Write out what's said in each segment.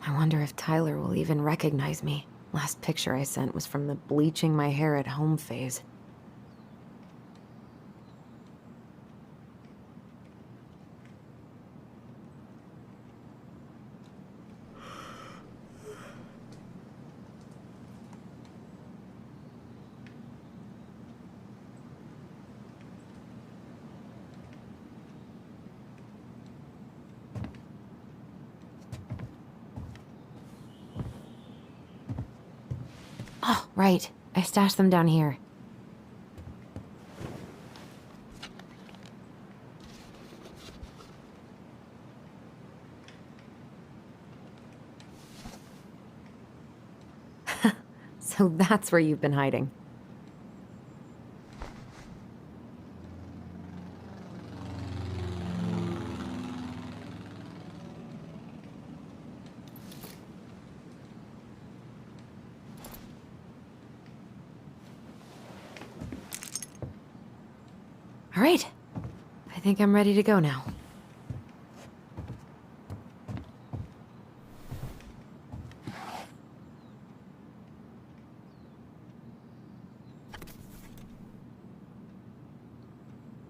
I wonder if Tyler will even recognize me. Last picture I sent was from the bleaching my hair at home phase. Oh, right. I stashed them down here. So that's where you've been hiding. All right. I think I'm ready to go now.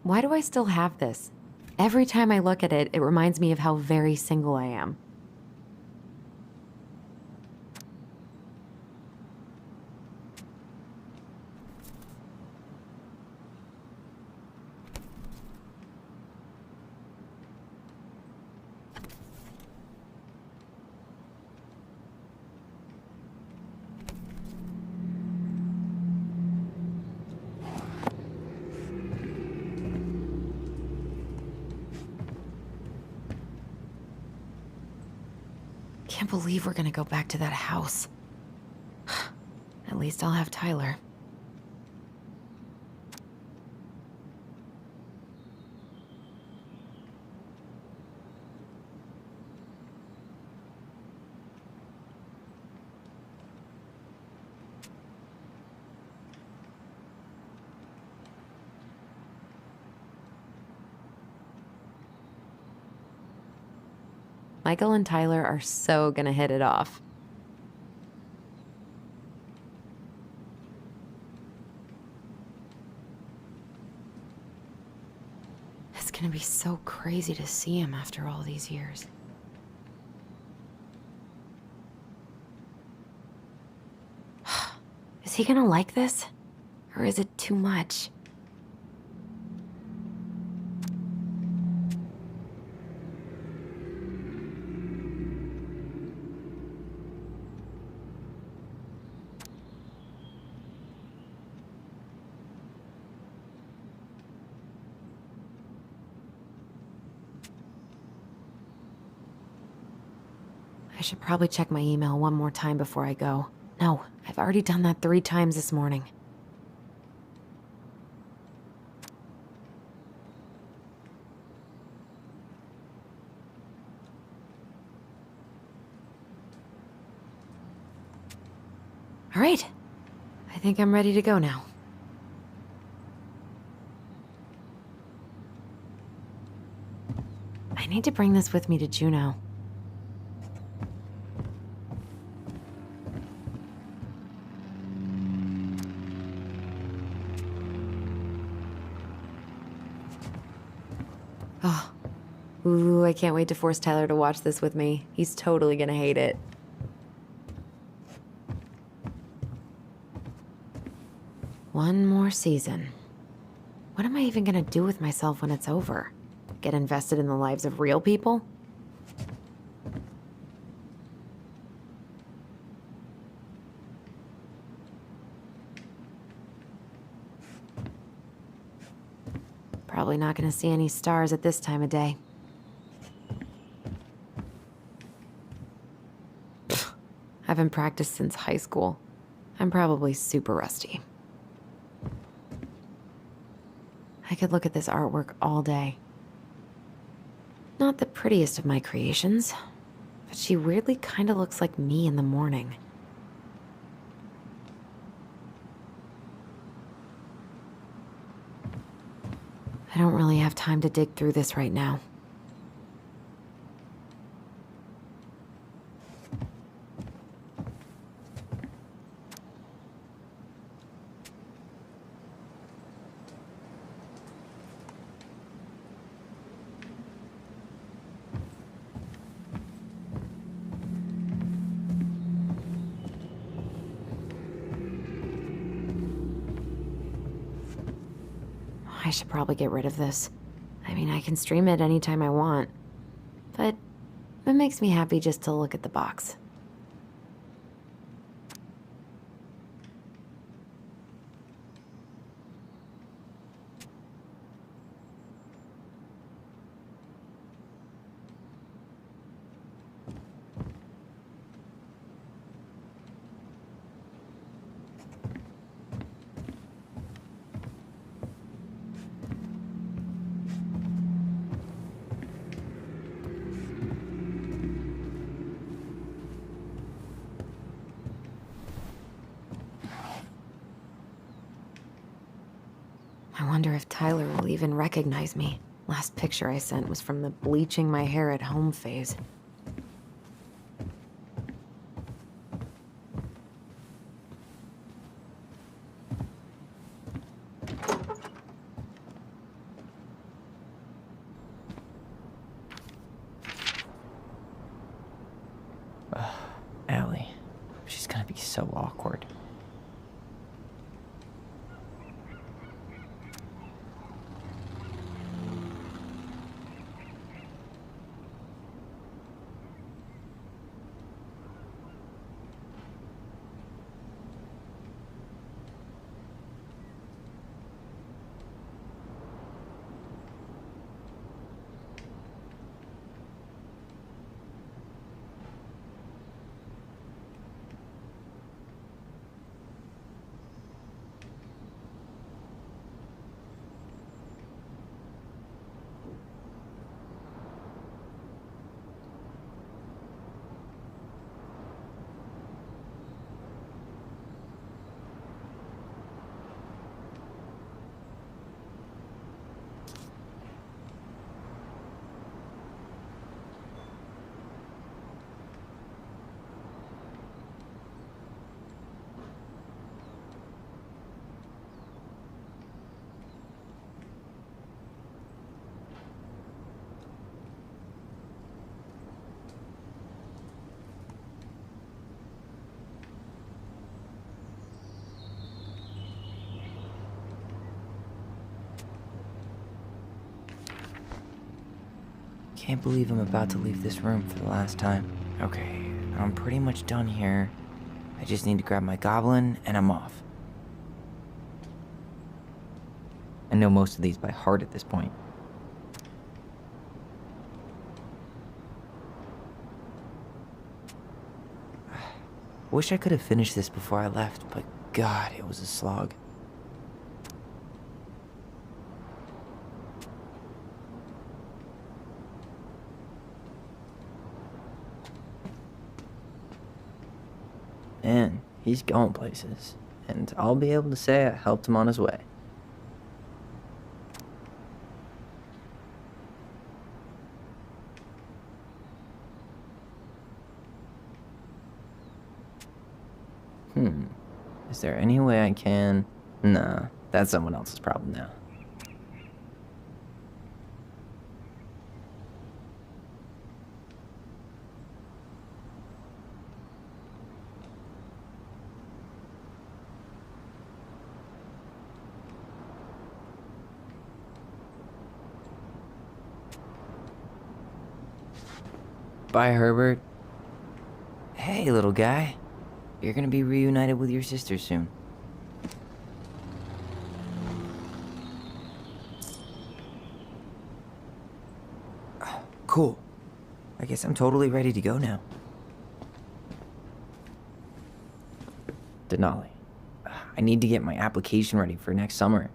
Why do I still have this? Every time I look at it, it reminds me of how very single I am. Can't believe we're gonna go back to that house. At least I'll have Tyler. Michael and Tyler are so gonna hit it off. It's gonna be so crazy to see him after all these years. Is he gonna like this? Or is it too much? I should probably check my email one more time before I go. No, I've already done that 3 times this morning. All right. I think I'm ready to go now. I need to bring this with me to Juneau. Oh. Ooh, I can't wait to force Tyler to watch this with me. He's totally gonna hate it. One more season. What am I even gonna do with myself when it's over? Get invested in the lives of real people? Probably not gonna see any stars at this time of day. Pfft, haven't practiced since high school. I'm probably super rusty. I could look at this artwork all day. Not the prettiest of my creations, but she weirdly kind of looks like me in the morning. I don't really have time to dig through this right now. I should probably get rid of this. I mean, I can stream it anytime I want. But it makes me happy just to look at the box. I wonder if Tyler will even recognize me. Last picture I sent was from the bleaching my hair at home phase. Allie. She's gonna be so awkward. Can't believe I'm about to leave this room for the last time. Okay, I'm pretty much done here. I just need to grab my goblin and I'm off. I know most of these by heart at this point. Wish I could have finished this before I left, but God, it was a slog. Man, he's going places, and I'll be able to say I helped him on his way. Is there any way I can... Nah, that's someone else's problem now. Bye, Herbert. Hey, little guy. You're gonna be reunited with your sister soon. Cool. I guess I'm totally ready to go now. Denali, I need to get my application ready for next summer.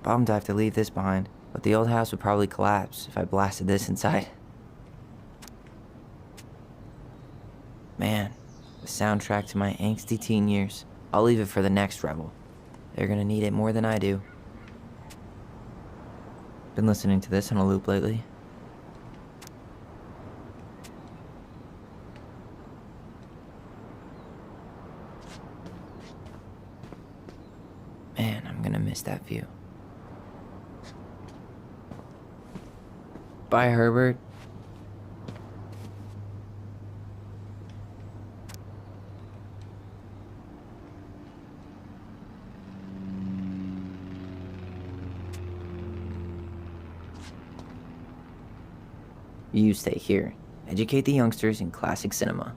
bummed I have to leave this behind, but the old house would probably collapse if I blasted this inside. Man, the soundtrack to my angsty teen years. I'll leave it for the next rebel. They're gonna need it more than I do. Been listening to this on a loop lately. Man, I'm gonna miss that view. Bye, Herbert. You stay here. Educate the youngsters in classic cinema.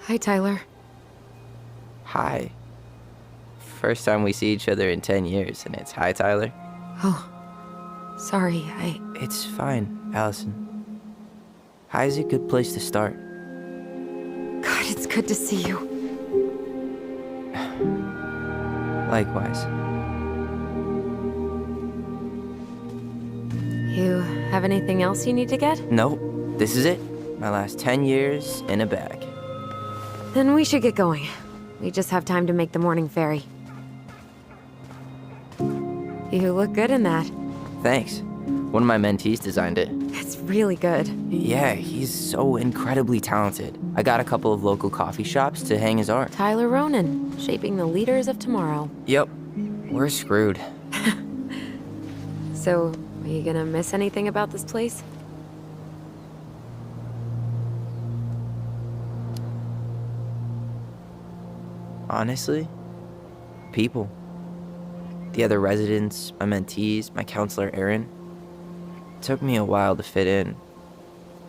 Hi, Tyler. Hi. First time we see each other in 10 years, and it's hi, Tyler. Oh, sorry, It's fine, Allison. Hi is a good place to start. God, it's good to see you. Likewise. You have anything else you need to get? Nope, this is it. My last 10 years in a bag. Then we should get going. We just have time to make the morning ferry. You look good in that. Thanks. One of my mentees designed it. It's really good. Yeah, he's so incredibly talented. I got a couple of local coffee shops to hang his art. Tyler Ronan, shaping the leaders of tomorrow. Yep, we're screwed. So, are you gonna miss anything about this place? Honestly, people. The other residents, my mentees, my counselor Aaron. It took me a while to fit in,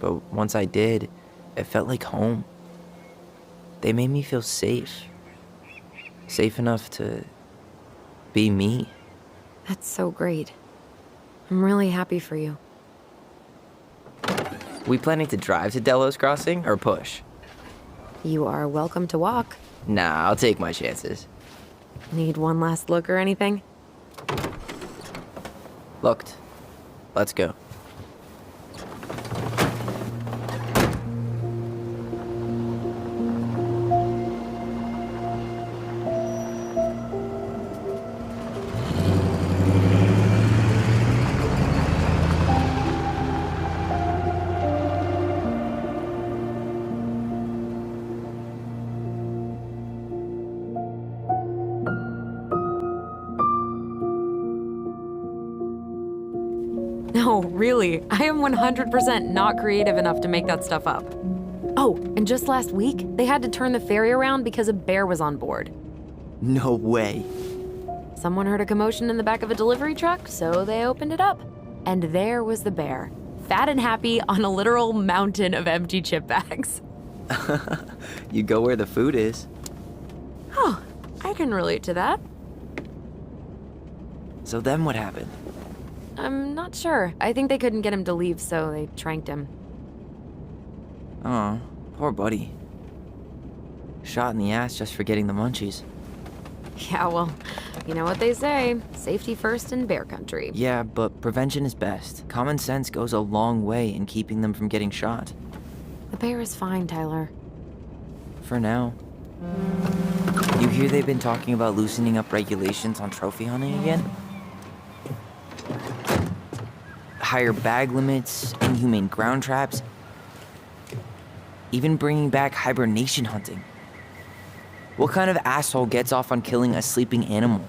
but once I did, it felt like home. They made me feel safe. Safe enough to be me. That's so great. I'm really happy for you. We planning to drive to Delos Crossing or push? You are welcome to walk. Nah, I'll take my chances. Need one last look or anything? Looked. Let's go. No, really. I am 100% not creative enough to make that stuff up. Oh, and just last week, they had to turn the ferry around because a bear was on board. No way. Someone heard a commotion in the back of a delivery truck, so they opened it up. And there was the bear, fat and happy on a literal mountain of empty chip bags. You go where the food is. Oh, I can relate to that. So then what happened? I'm not sure. I think they couldn't get him to leave, so they tranked him. Oh, poor buddy. Shot in the ass just for getting the munchies. Yeah, well, you know what they say, safety first in bear country. Yeah, but prevention is best. Common sense goes a long way in keeping them from getting shot. The bear is fine, Tyler. For now. You hear they've been talking about loosening up regulations on trophy hunting again? Higher bag limits, inhumane ground traps, even bringing back hibernation hunting. What kind of asshole gets off on killing a sleeping animal?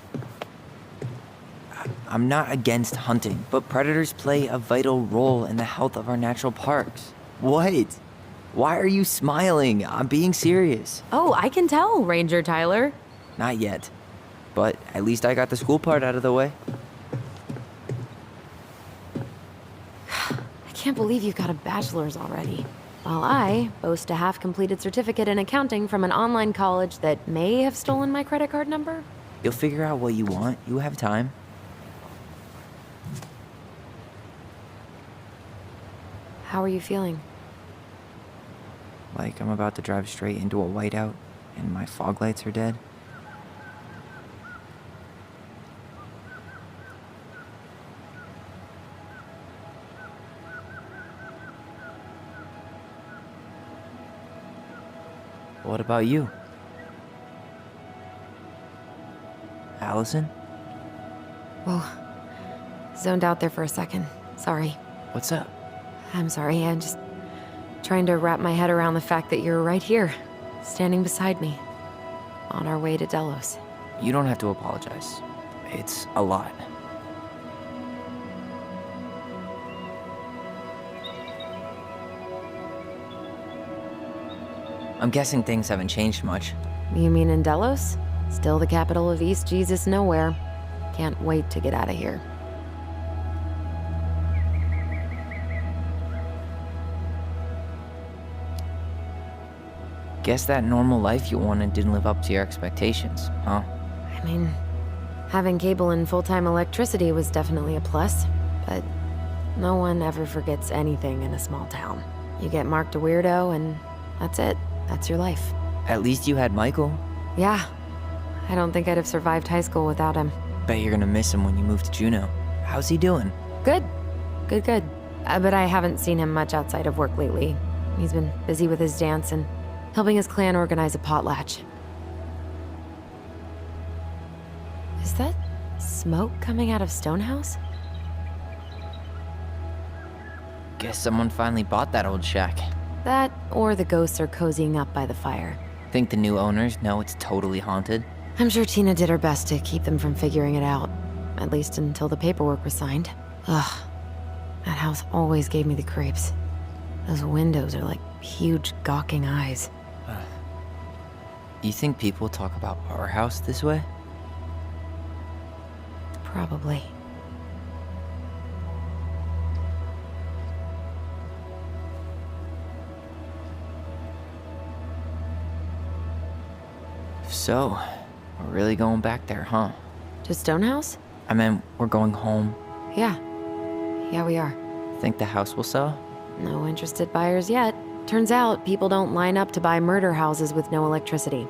I'm not against hunting, but predators play a vital role in the health of our natural parks. What? Why are you smiling? I'm being serious. Oh, I can tell, Ranger Tyler. Not yet, but at least I got the school part out of the way. I can't believe you've got a bachelor's already. While I boast a half-completed certificate in accounting from an online college that may have stolen my credit card number. You'll figure out what you want. You have time. How are you feeling? Like I'm about to drive straight into a whiteout and my fog lights are dead. What about you? Allison? Whoa. Zoned out there for a second. Sorry. What's up? I'm sorry, I'm just trying to wrap my head around the fact that you're right here, standing beside me, on our way to Delos. You don't have to apologize. It's a lot. I'm guessing things haven't changed much. You mean in Delos? Still the capital of East Jesus Nowhere. Can't wait to get out of here. Guess that normal life you wanted didn't live up to your expectations, huh? I mean, having cable and full-time electricity was definitely a plus, but no one ever forgets anything in a small town. You get marked a weirdo and that's it. That's your life. At least you had Michael. Yeah. I don't think I'd have survived high school without him. Bet you're gonna miss him when you move to Juneau. How's he doing? Good. Good. But I haven't seen him much outside of work lately. He's been busy with his dance and helping his clan organize a potlatch. Is that smoke coming out of Stonehouse? Guess someone finally bought that old shack. That, or the ghosts are cozying up by the fire. Think the new owners know it's totally haunted? I'm sure Tina did her best to keep them from figuring it out. At least until the paperwork was signed. Ugh. That house always gave me the creeps. Those windows are like huge gawking eyes. You think people talk about our house this way? Probably. So, we're really going back there, huh? To Stonehouse? I mean, we're going home. Yeah. Yeah, we are. Think the house will sell? No interested buyers yet. Turns out people don't line up to buy murder houses with no electricity.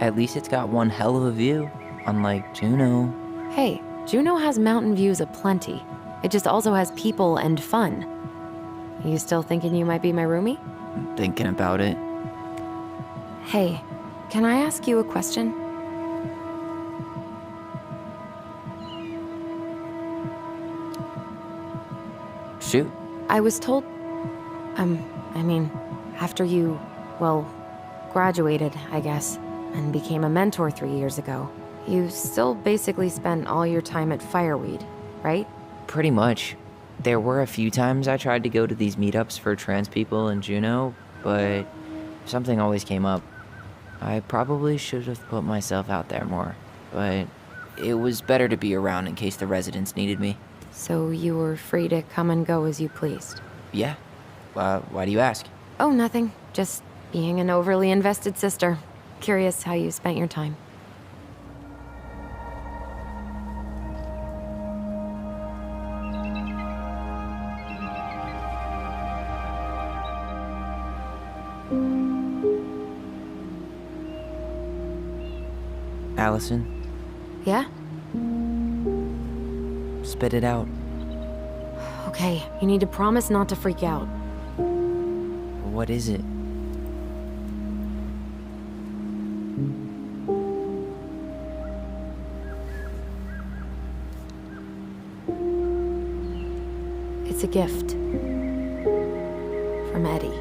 At least it's got one hell of a view, unlike Juneau. Hey, Juneau has mountain views aplenty. It just also has people and fun. You still thinking you might be my roomie? Thinking about it. Hey, can I ask you a question? Shoot. I was told, after you, well, graduated, I guess, and became a mentor 3 years ago, you still basically spent all your time at Fireweed, right? Pretty much. There were a few times I tried to go to these meetups for trans people in Juneau, but something always came up. I probably should have put myself out there more, but it was better to be around in case the residents needed me. So you were free to come and go as you pleased? Yeah. Why do you ask? Oh, nothing. Just being an overly invested sister. Curious how you spent your time. Allison, Yeah? spit it out. Okay, you need to promise not to freak out. What is it? It's a gift. From Eddie.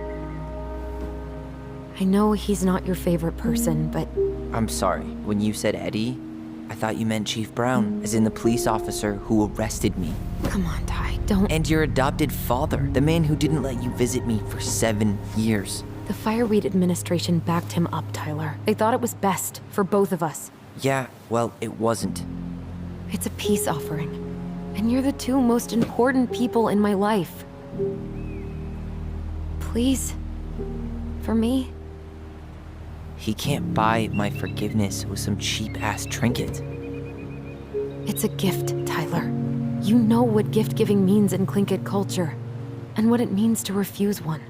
I know he's not your favorite person, but I'm sorry. When you said Eddie, I thought you meant Chief Brown, as in the police officer who arrested me. come on, Ty, don't. And your adopted father, the man who didn't let you visit me for 7 years. The Fireweed administration backed him up, Tyler. They thought it was best for both of us. Yeah, well, it wasn't. It's a peace offering. And you're the two most important people in my life. Please? For me? He can't buy my forgiveness with some cheap-ass trinket. It's a gift, Tyler. You know what gift-giving means in Tlingit culture, and what it means to refuse one.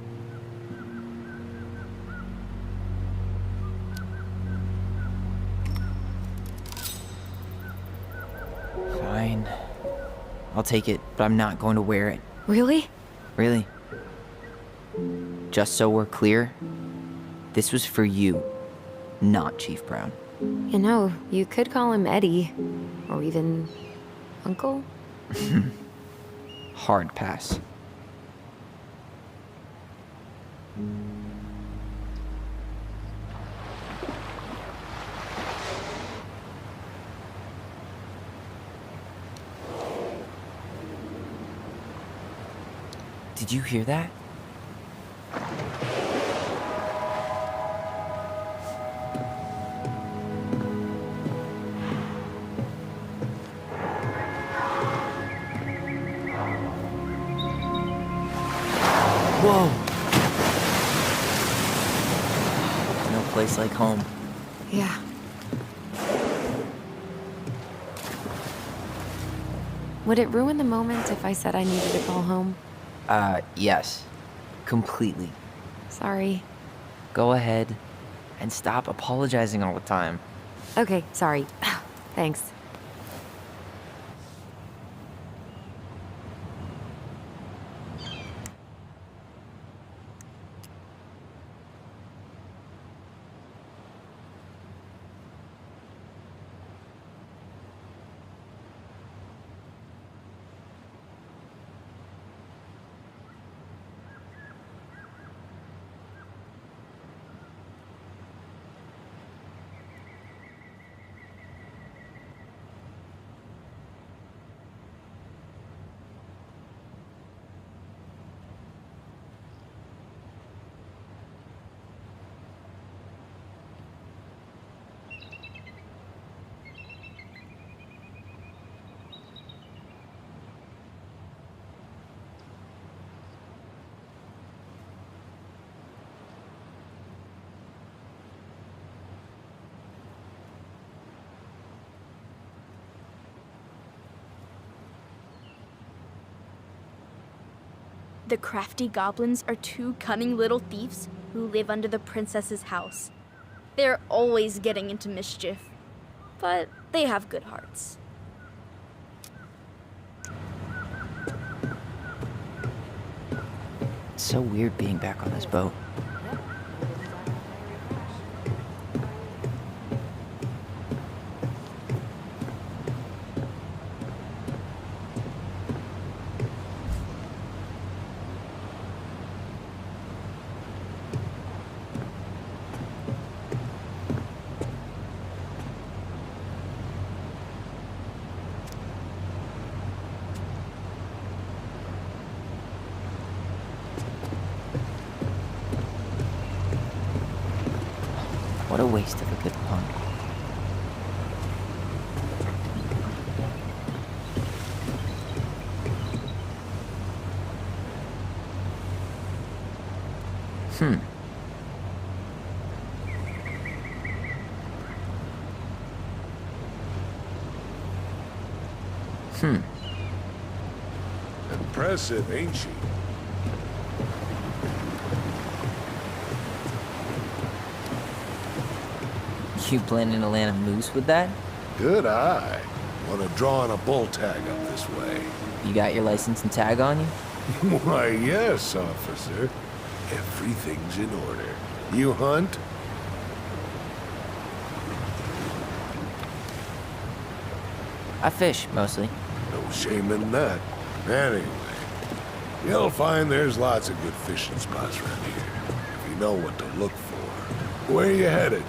Fine. I'll take it, but I'm not going to wear it. Really? Really. Just so we're clear, this was for you, not Chief Brown. You know, you could call him Eddie, or even Uncle? Hard pass. Did you hear that? Whoa! No place like home. Yeah. Would it ruin the moment if I said I needed to call home? Yes. Completely. Sorry. Go ahead and stop apologizing all the time. Okay, sorry. Thanks. The crafty goblins are two cunning little thieves who live under the princess's house. They're always getting into mischief, but they have good hearts. It's so weird being back on this boat. What a waste of a good pun. Hmm. Impressive, ain't she? You planning to land a moose with that? Good eye. Want to draw on a bull tag up this way? You got your license and tag on you? Why, yes, officer. Everything's in order. You hunt? I fish, mostly. No shame in that. Anyway, you'll find there's lots of good fishing spots around here, if you know what to look for. Where you headed?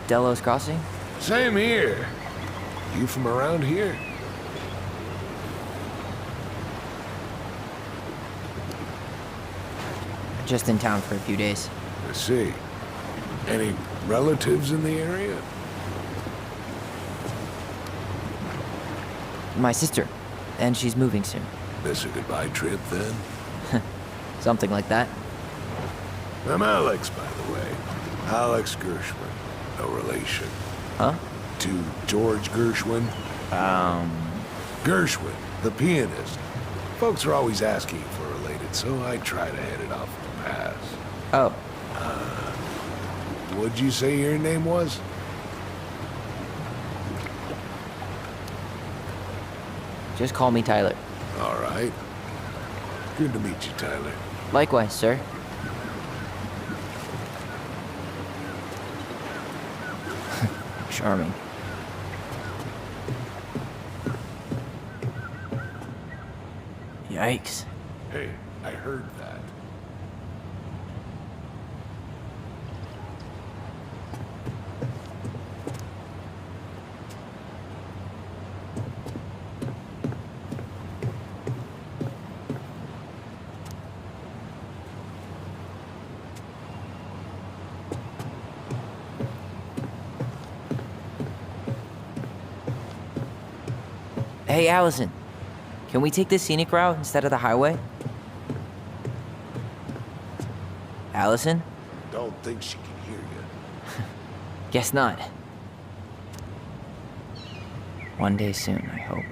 Delos Crossing? Same here. You from around here? Just in town for a few days. I see. Any relatives in the area? My sister, and she's moving soon. This a goodbye trip, then? Something like that. I'm Alex, by the way. Alex Gershwin. No relation. Huh? To George Gershwin? Gershwin, the pianist. Folks are always asking if we're related, so I try to head it off the pass. Oh, What'd you say your name was? just call me Tyler. All right. Good to meet you, Tyler. Likewise, sir. Charming. Yikes. Hey, I heard that. Hey, Allison. Can we take the scenic route instead of the highway? Allison? Don't think she can hear you. Guess not. One day soon, I hope.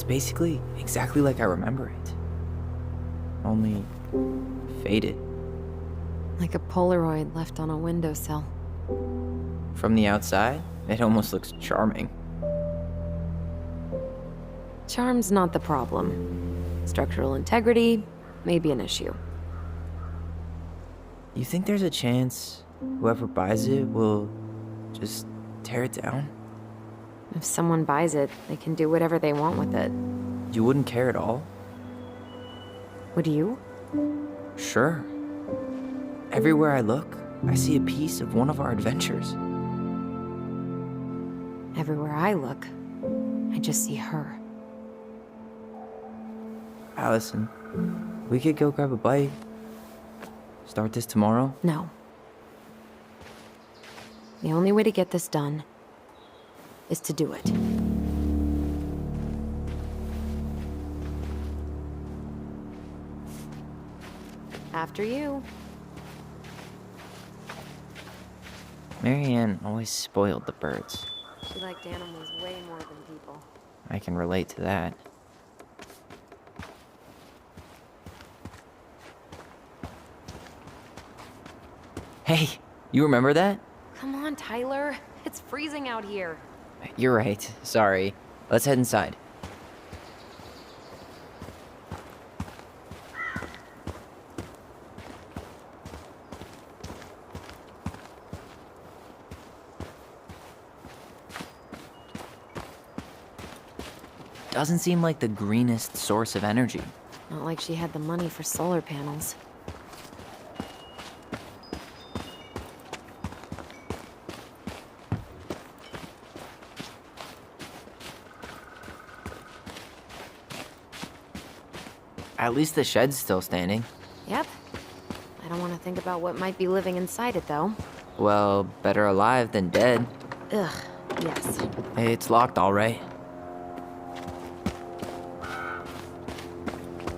basically exactly like I remember it. Only faded. Like a Polaroid left on a windowsill. From the outside, it almost looks charming. Charm's not the problem. Structural integrity may be an issue. You think there's a chance whoever buys it will just tear it down? If someone buys it, they can do whatever they want with it. You wouldn't care at all? Would you? Sure. Everywhere I look, I see a piece of one of our adventures. Everywhere I look, I just see her. Allison, we could go grab a bite. Start this tomorrow? No. The only way to get this done is to do it. After you. Marianne always spoiled the birds. She liked animals way more than people. I can relate to that. Hey, you remember that? Come on, Tyler. It's freezing out here. You're right. Sorry. Let's head inside. Doesn't seem like the greenest source of energy. Not like she had the money for solar panels. At least the shed's still standing. Yep. I don't want to think about what might be living inside it, though. Well, better alive than dead. Ugh, yes. It's locked, all right.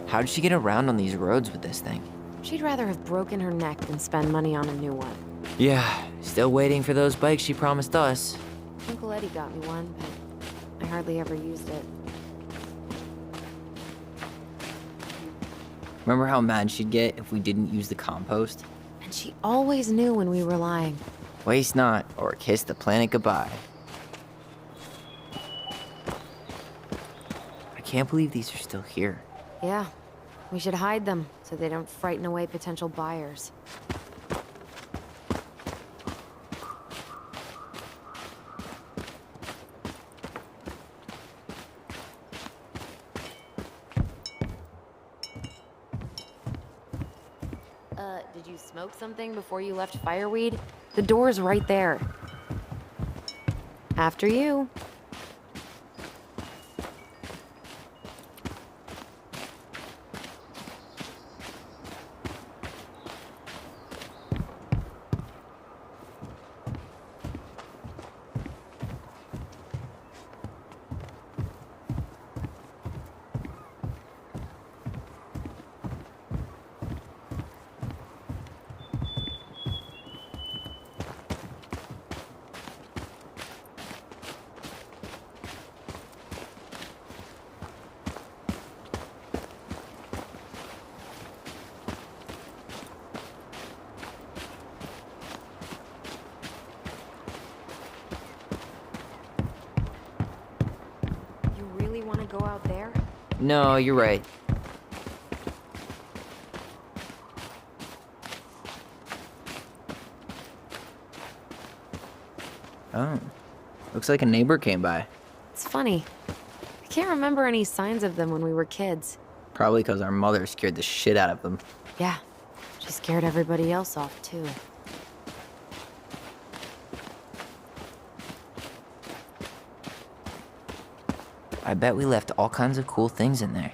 How did she get around on these roads with this thing? She'd rather have broken her neck than spend money on a new one. Yeah, still waiting for those bikes she promised us. Uncle Eddie got me one, but I hardly ever used it. Remember how mad she'd get if we didn't use the compost? And she always knew when we were lying. Waste not, or kiss the planet goodbye. I can't believe these are still here. Yeah, we should hide them so they don't frighten away potential buyers. Did you smoke something before you left Fireweed? The door's right there. After you. Want to go out there? No, you're right. Oh, looks like a neighbor came by. It's funny. I can't remember any signs of them when we were kids. Probably because our mother scared the shit out of them. Yeah, she scared everybody else off, too. I bet we left all kinds of cool things in there.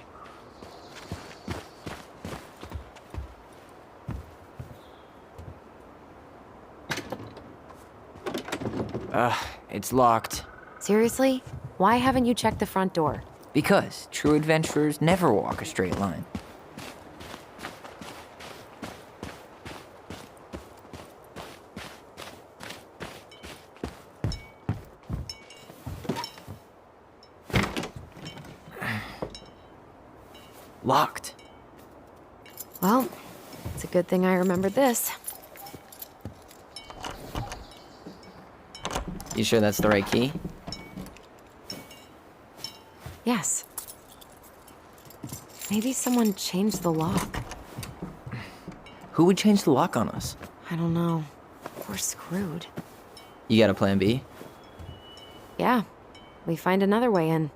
It's locked. Seriously? Why haven't you checked the front door? Because true adventurers never walk a straight line. Locked. Well, it's a good thing I remembered this. You sure that's the right key? Yes. Maybe someone changed the lock. Who would change the lock on us? I don't know. We're screwed. You got a plan B? Yeah, we find another way in.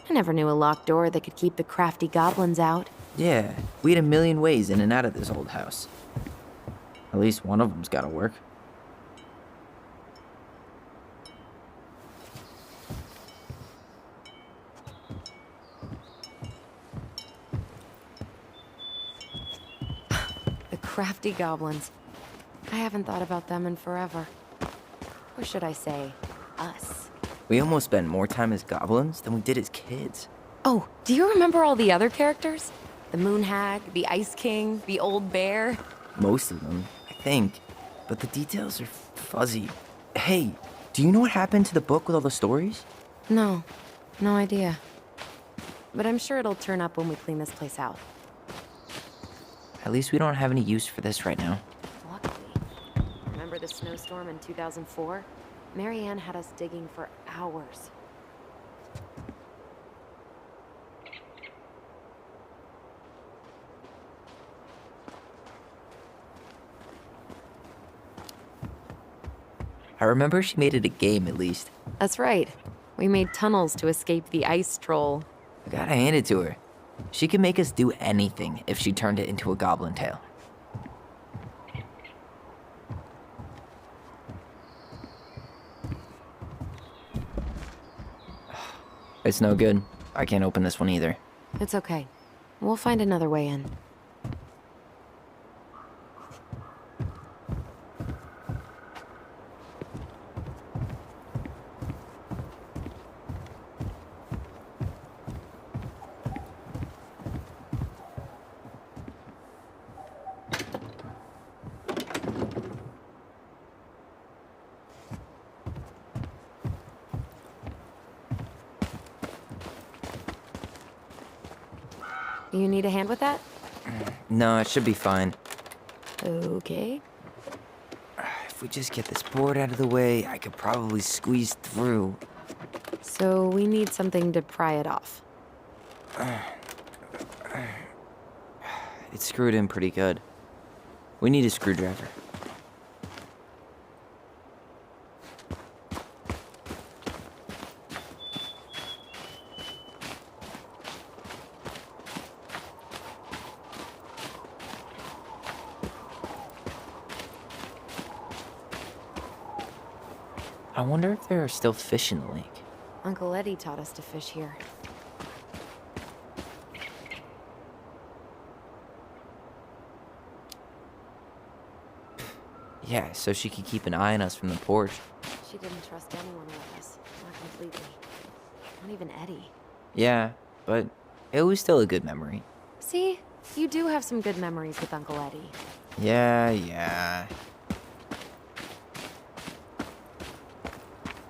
I never knew a locked door that could keep the crafty goblins out. Yeah, we had a million ways in and out of this old house. At least one of them's gotta work. The crafty goblins. I haven't thought about them in forever. Or should I say, us. We almost spent more time as goblins than we did as kids. Oh, do you remember all the other characters? The Moon Hag, the Ice King, the Old Bear? Most of them, I think. But the details are fuzzy. Hey, do you know what happened to the book with all the stories? No, no idea. But I'm sure it'll turn up when we clean this place out. At least we don't have any use for this right now. Luckily. Remember the snowstorm in 2004? Marianne had us digging for hours. I remember she made it a game at least. That's right. We made tunnels to escape the ice troll. I gotta hand it to her. She could make us do anything if she turned it into a goblin tale. It's no good. I can't open this one either. It's okay. We'll find another way in. You need a hand with that? No, it should be fine. Okay. If we just get this board out of the way, I could probably squeeze through. So we need something to pry it off. It's screwed in pretty good. We need a screwdriver. I wonder if there are still fish in the lake. Uncle Eddie taught us to fish here. Yeah, so she could keep an eye on us from the porch. She didn't trust anyone with us. Not completely. Not even Eddie. Yeah, but it was still a good memory. See? You do have some good memories with Uncle Eddie. Yeah.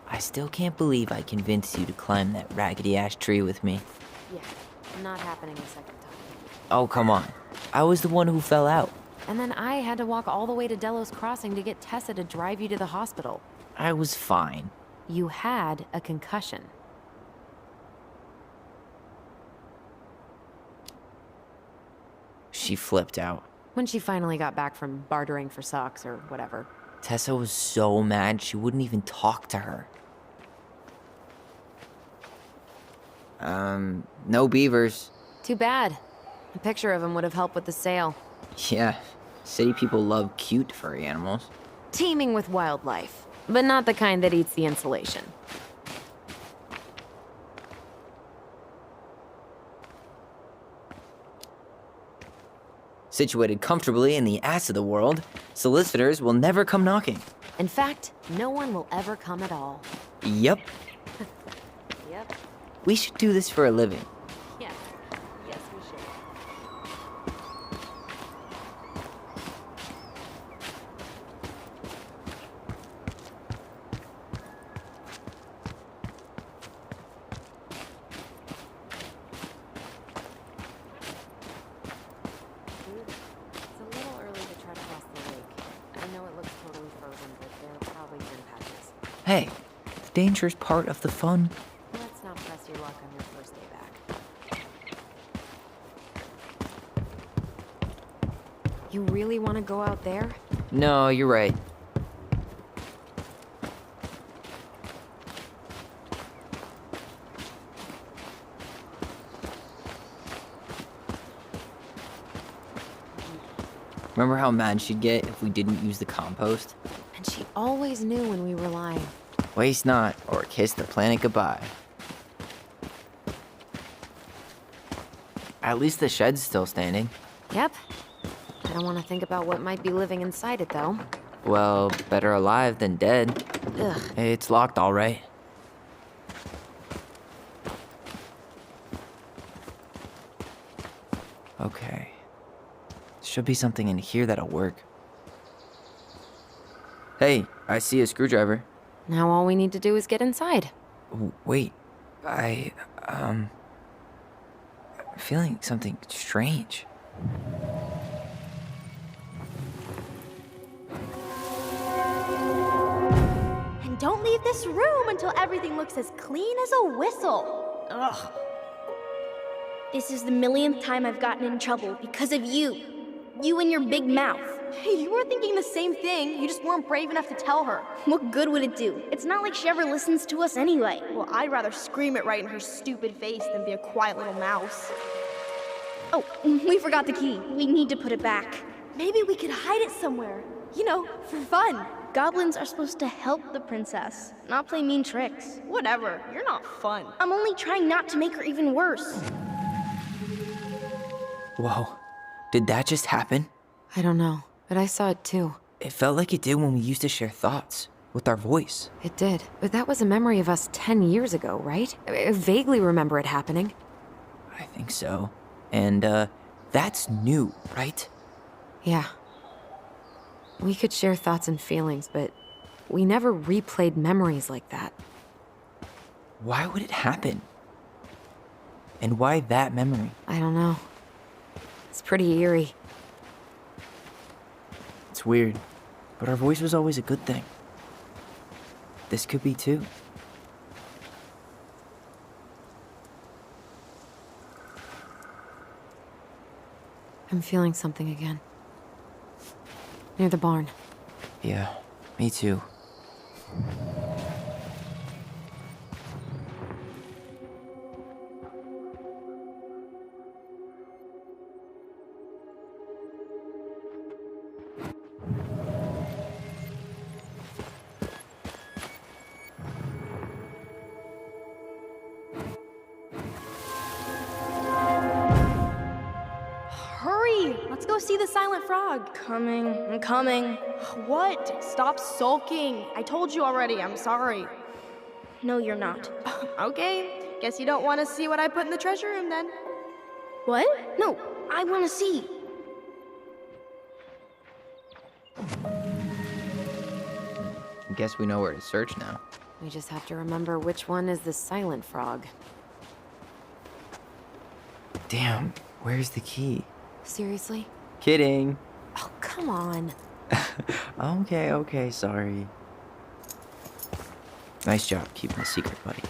I still can't believe I convinced you to climb that raggedy-ass tree with me. Yeah, not happening a second time. Oh, come on. I was the one who fell out. And then I had to walk all the way to Delos Crossing to get Tessa to drive you to the hospital. I was fine. You had a concussion. She flipped out. When she finally got back from bartering for socks or whatever. Tessa was so mad she wouldn't even talk to her. No beavers. Too bad. A picture of him would have helped with the sale. Yeah, city people love cute furry animals. Teeming with wildlife, but not the kind that eats the insulation. Situated comfortably in the ass of the world, solicitors will never come knocking. In fact, no one will ever come at all. Yep, Yep. we should do this for a living. Yes. Yes, we should. Hey, the danger's part of the fun. Let's not press your luck on your first day back. You really want to go out there? No, you're right. Remember how mad she'd get if we didn't use the compost? And she always knew when we were lying. Waste not, or kiss the planet goodbye. At least the shed's still standing. Yep. I don't want to think about what might be living inside it, though. Well, better alive than dead. Ugh. It's locked, all right. Okay. Should be something in here that'll work. Hey, I see a screwdriver. Now all we need to do is get inside. Wait, I'm feeling something strange. And don't leave this room until everything looks as clean as a whistle. Ugh. This is the millionth time I've gotten in trouble because of you. You and your big mouth. Hey, you were thinking the same thing. You just weren't brave enough to tell her. What good would it do? It's not like she ever listens to us anyway. Well, I'd rather scream it right in her stupid face than be a quiet little mouse. Oh, we forgot the key. We need to put it back. Maybe we could hide it somewhere. You know, for fun. Goblins are supposed to help the princess, not play mean tricks. Whatever, you're not fun. I'm only trying not to make her even worse. Whoa, did that just happen? I don't know, but I saw it too. It felt like it did when we used to share thoughts with our voice. It did. But that was a memory of us 10 years ago, right? I vaguely remember it happening. I think so. And, that's new, right? Yeah. We could share thoughts and feelings, but we never replayed memories like that. Why would it happen? And why that memory? I don't know. It's pretty eerie. It's weird, but our voice was always a good thing. This could be too. I'm feeling something again. Near the barn. Yeah, me too. Hurry! Let's go see the silent frog. I'm coming. What? Stop sulking. I told you already, I'm sorry. No, you're not. Okay, guess you don't want to see what I put in the treasure room then. What? No, I want to see. I guess we know where to search now. We just have to remember which one is the silent frog. Damn, where's the key? Seriously? Kidding. Oh, come on. Okay, sorry. Nice job keeping a secret, buddy.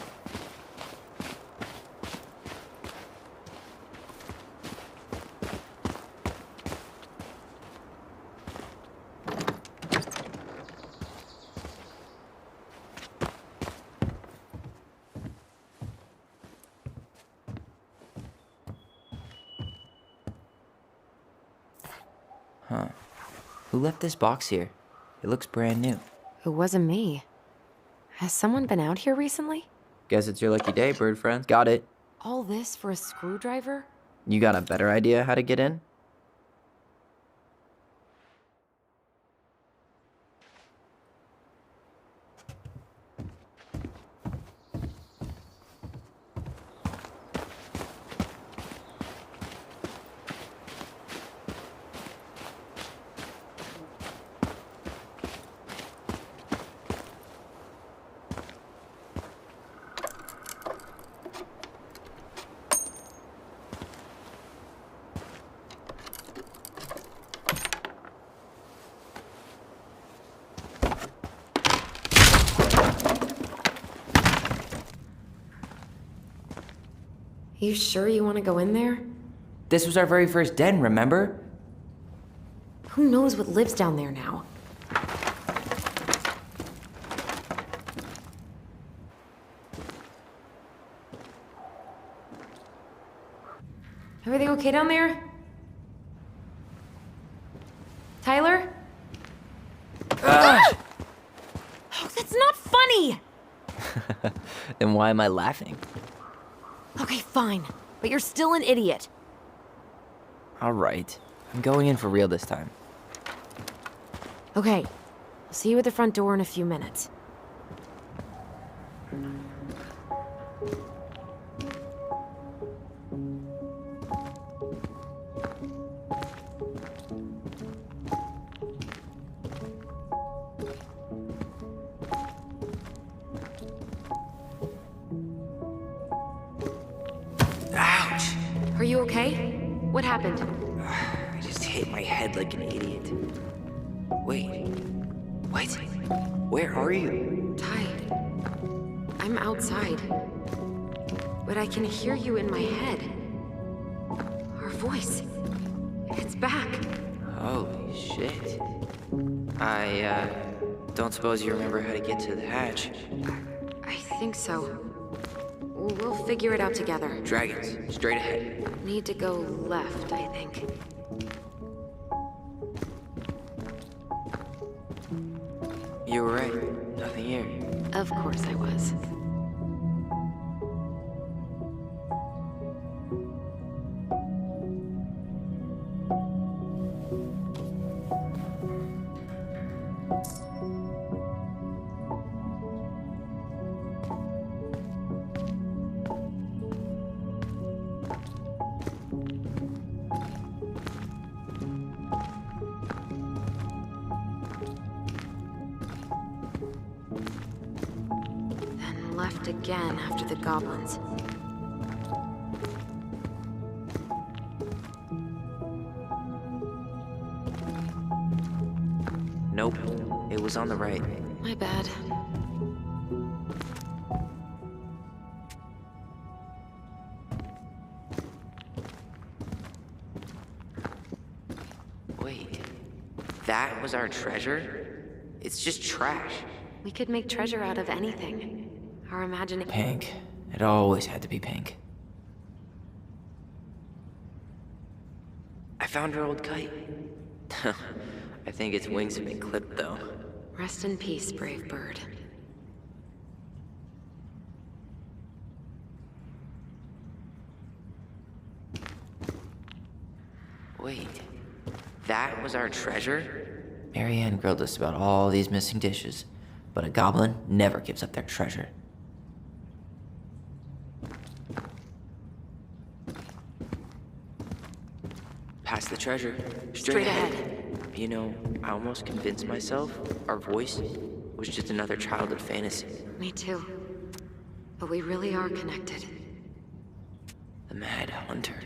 Huh. Who left this box here? It looks brand new. It wasn't me. Has someone been out here recently? Guess it's your lucky day, bird friend. Got it. All this for a screwdriver? You got a better idea how to get in? You sure you want to go in there? This was our very first den, remember? Who knows what lives down there now? Everything okay down there? Tyler? Oh, that's not funny! Then why am I laughing? Okay, fine. But you're still an idiot. Alright, I'm going in for real this time. Okay. I'll see you at the front door in a few minutes. Ouch! Are you okay? What happened? I just hit my head like an idiot. Wait. What? Where are you? Ty. I'm outside. But I can hear you in my head. Our voice. It's back. Holy shit. I, don't suppose you remember how to get to the hatch. I think so. We'll figure it out together. Dragons, straight ahead. Need to go left, I think. You were right. Nothing here. Of course I was. Then left again after the goblins. Nope. It was on the right. My bad. Wait. That was our treasure? It's just trash. We could make treasure out of anything. Our imagination. Pink. It always had to be pink. I found our old kite. I think its wings have been clipped, though. Rest in peace, brave bird. Wait. That was our treasure? Marianne grilled us about all these missing dishes, but a goblin never gives up their treasure. Past the treasure. Straight ahead. You know, I almost convinced myself our voice was just another childhood fantasy. Me too. But we really are connected. The Mad Hunter.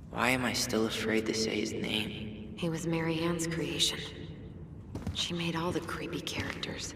Why am I still afraid to say his name? He was Mary Ann's creation. She made all the creepy characters.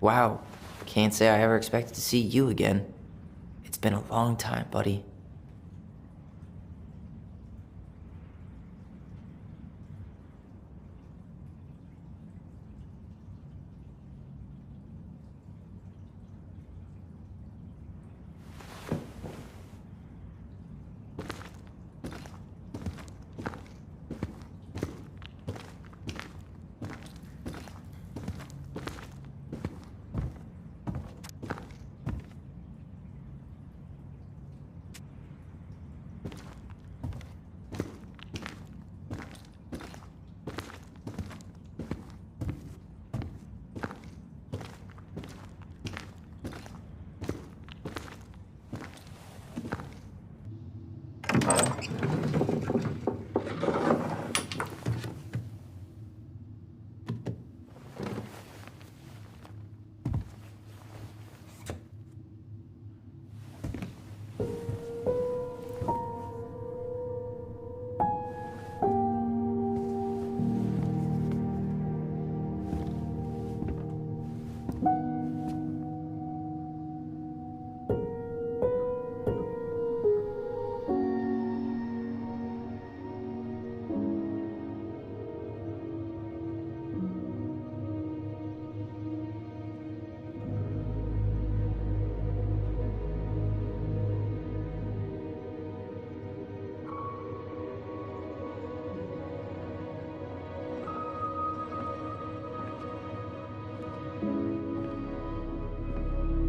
Wow, can't say I ever expected to see you again. It's been a long time, buddy.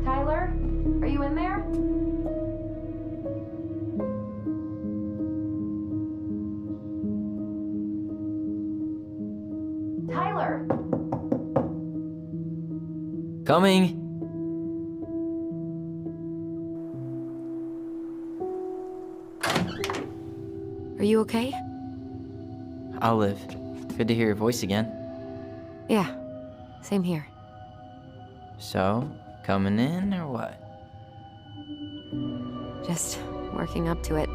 Tyler, are you in there? Tyler! Coming! Are you okay? Olive, good to hear your voice again. Yeah, same here. So, coming in or what? Just working up to it.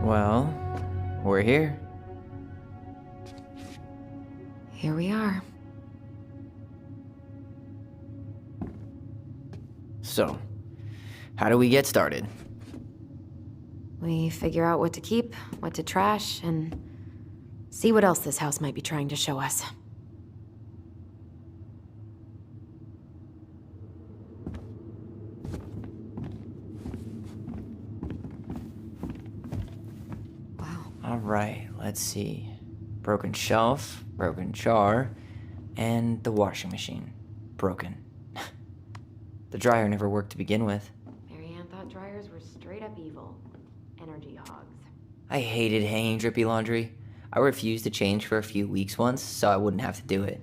Well, we're here. Here we are. So, how do we get started? We figure out what to keep, what to trash, and see what else this house might be trying to show us. Wow. All right, let's see. Broken shelf, broken jar, and the washing machine. Broken. The dryer never worked to begin with. Marianne thought dryers were straight up evil. Energy hogs. I hated hanging drippy laundry. I refused to change for a few weeks once, so I wouldn't have to do it.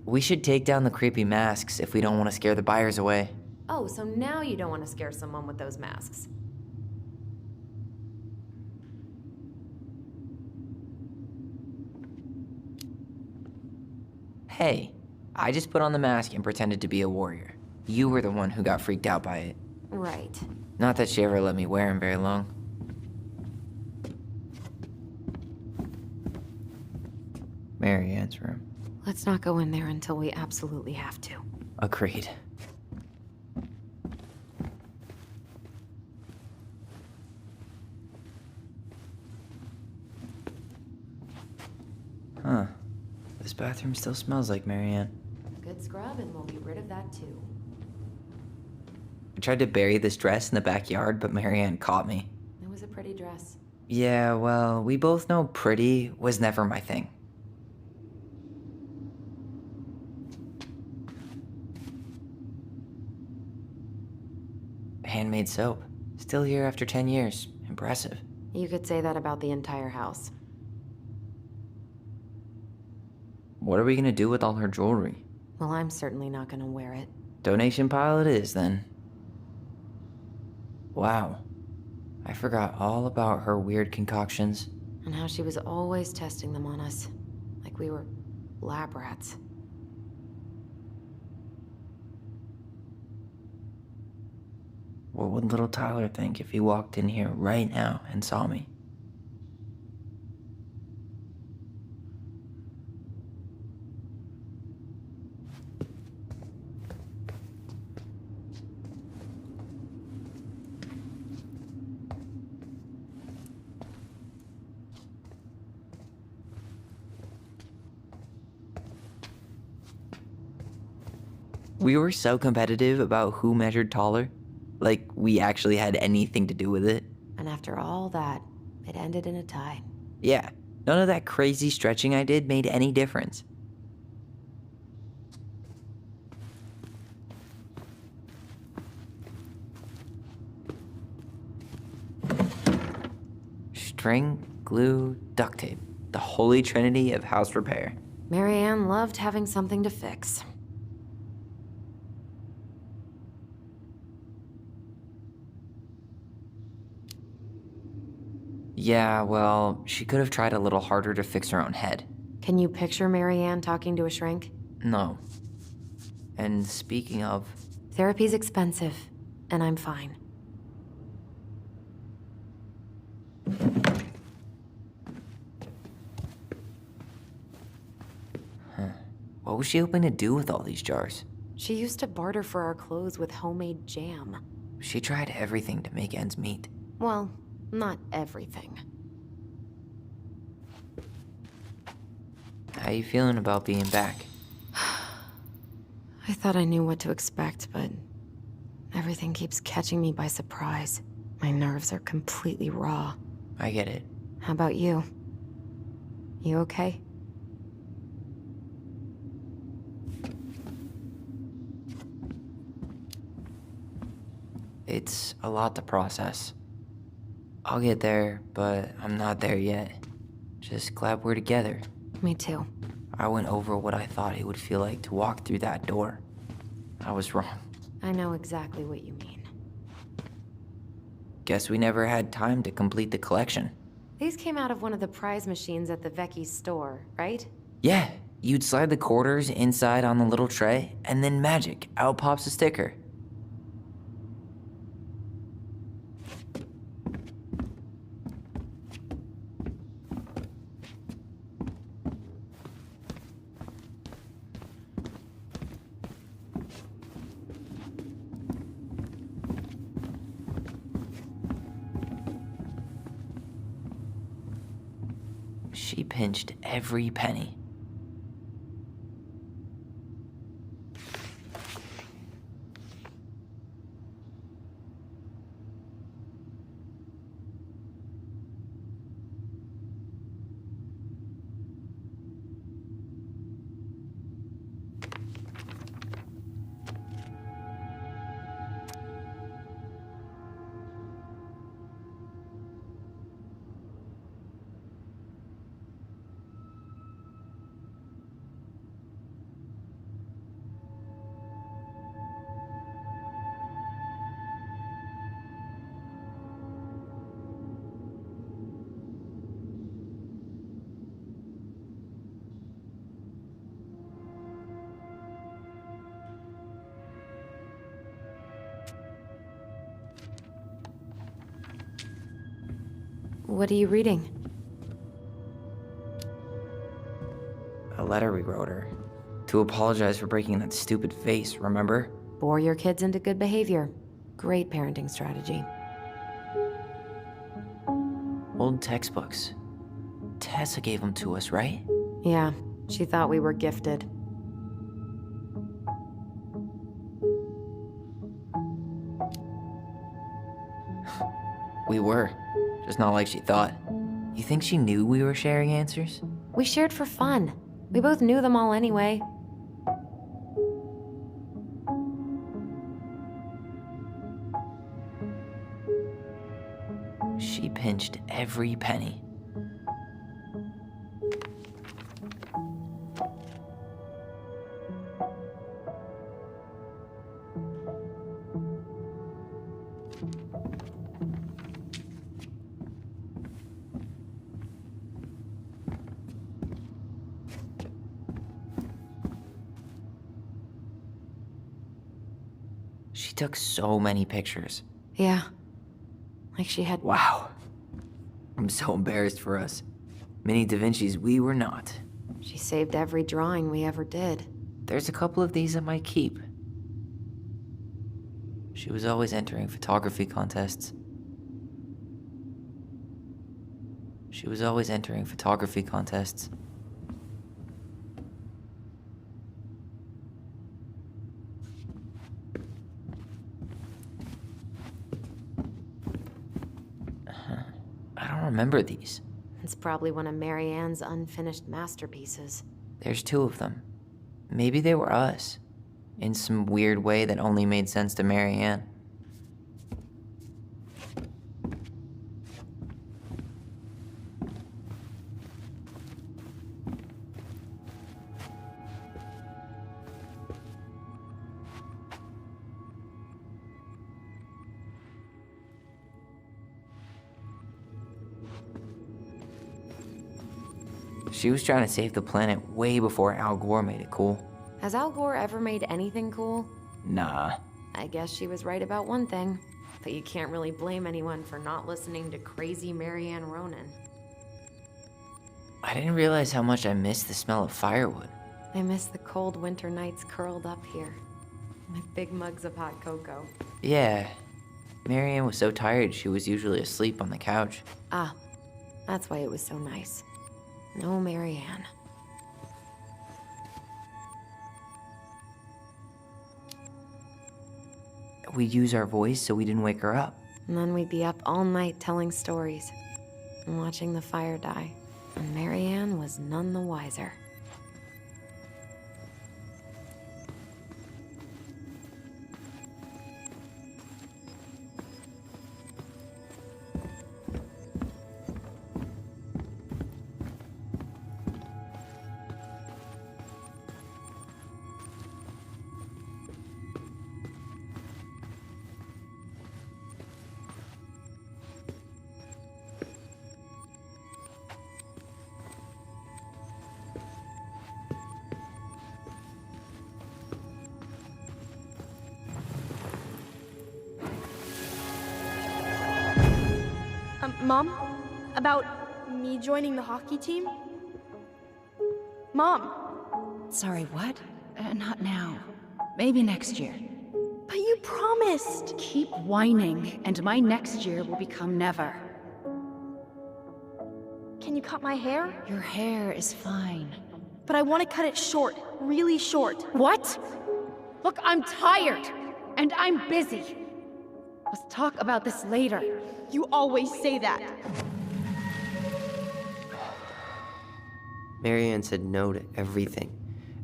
We should take down the creepy masks if we don't want to scare the buyers away. Oh, so now you don't want to scare someone with those masks. Hey, I just put on the mask and pretended to be a warrior. You were the one who got freaked out by it. Right. Not that she ever let me wear him very long. Marianne's room. Let's not go in there until we absolutely have to. Agreed. Huh. This bathroom still smells like Marianne. Good scrub and we'll be rid of that too. I tried to bury this dress in the backyard, but Marianne caught me. It was a pretty dress. Yeah, well, we both know pretty was never my thing. Handmade soap. Still here after 10 years. Impressive. You could say that about the entire house. What are we gonna do with all her jewelry? Well, I'm certainly not gonna wear it. Donation pile it is, then. Wow. I forgot all about her weird concoctions. And how she was always testing them on us. Like we were lab rats. What would little Tyler think if he walked in here right now and saw me? We were so competitive about who measured taller. Like we actually had anything to do with it. And after all that, it ended in a tie. Yeah, None of that crazy stretching I did made any difference. String, glue, duct tape. The holy trinity of house repair. Marianne loved having something to fix. Yeah, well, she could have tried a little harder to fix her own head. Can you picture Marianne talking to a shrink? No. And speaking of, Therapy's expensive, and I'm fine. what was she hoping to do with all these jars? She used to barter for our clothes with homemade jam. She tried everything to make ends meet. Well, not everything. How you feeling about being back? I thought I knew what to expect, but everything keeps catching me by surprise. My nerves are completely raw. I get it. How about you? You okay? It's a lot to process. I'll get there, but I'm not there yet. Just glad we're together. Me too. I went over what I thought it would feel like to walk through that door. I was wrong. I know exactly what you mean. Guess we never had time to complete the collection. These came out of one of the prize machines at the Vecchi's store, right? Yeah, you'd slide the quarters inside on the little tray, and then magic, out pops a sticker. She pinched every penny. What are you reading? A letter we wrote her. To apologize for breaking that stupid vase, remember? Bore your kids into good behavior. Great parenting strategy. Old textbooks. Tessa gave them to us, right? Yeah, she thought we were gifted. We were. Just not like she thought. You think she knew we were sharing answers? We shared for fun. We both knew them all anyway. She pinched every penny. She took so many pictures. Yeah. Like she had... Wow. I'm so embarrassed for us. Mini Da Vinci's we were not. She saved every drawing we ever did. There's a couple of these I might keep. She was always entering photography contests. She was always entering photography contests. I don't remember these. It's probably one of Marianne's unfinished masterpieces. There's 2 of them. Maybe they were us, in some weird way that only made sense to Marianne. She was trying to save the planet way before Al Gore made it cool. Has Al Gore ever made anything cool? Nah. I guess she was right about one thing, but you can't really blame anyone for not listening to crazy Marianne Ronan. I didn't realize how much I missed the smell of firewood. I miss the cold winter nights curled up here. My big mugs of hot cocoa. Yeah. Marianne was so tired she was usually asleep on the couch. Ah, that's why it was so nice. No Marianne. We'd use our voice so we didn't wake her up. And then we'd be up all night telling stories and watching the fire die. And Marianne was none the wiser. Mom? About me joining the hockey team? Mom! Sorry, what? Not now. Maybe next year. But you promised! Keep whining, and my next year will become never. Can you cut my hair? Your hair is fine. But I want to cut it short. Really short. What? Look, I'm tired, and I'm busy. Let's talk about this later. You always say that. Marianne said no to everything.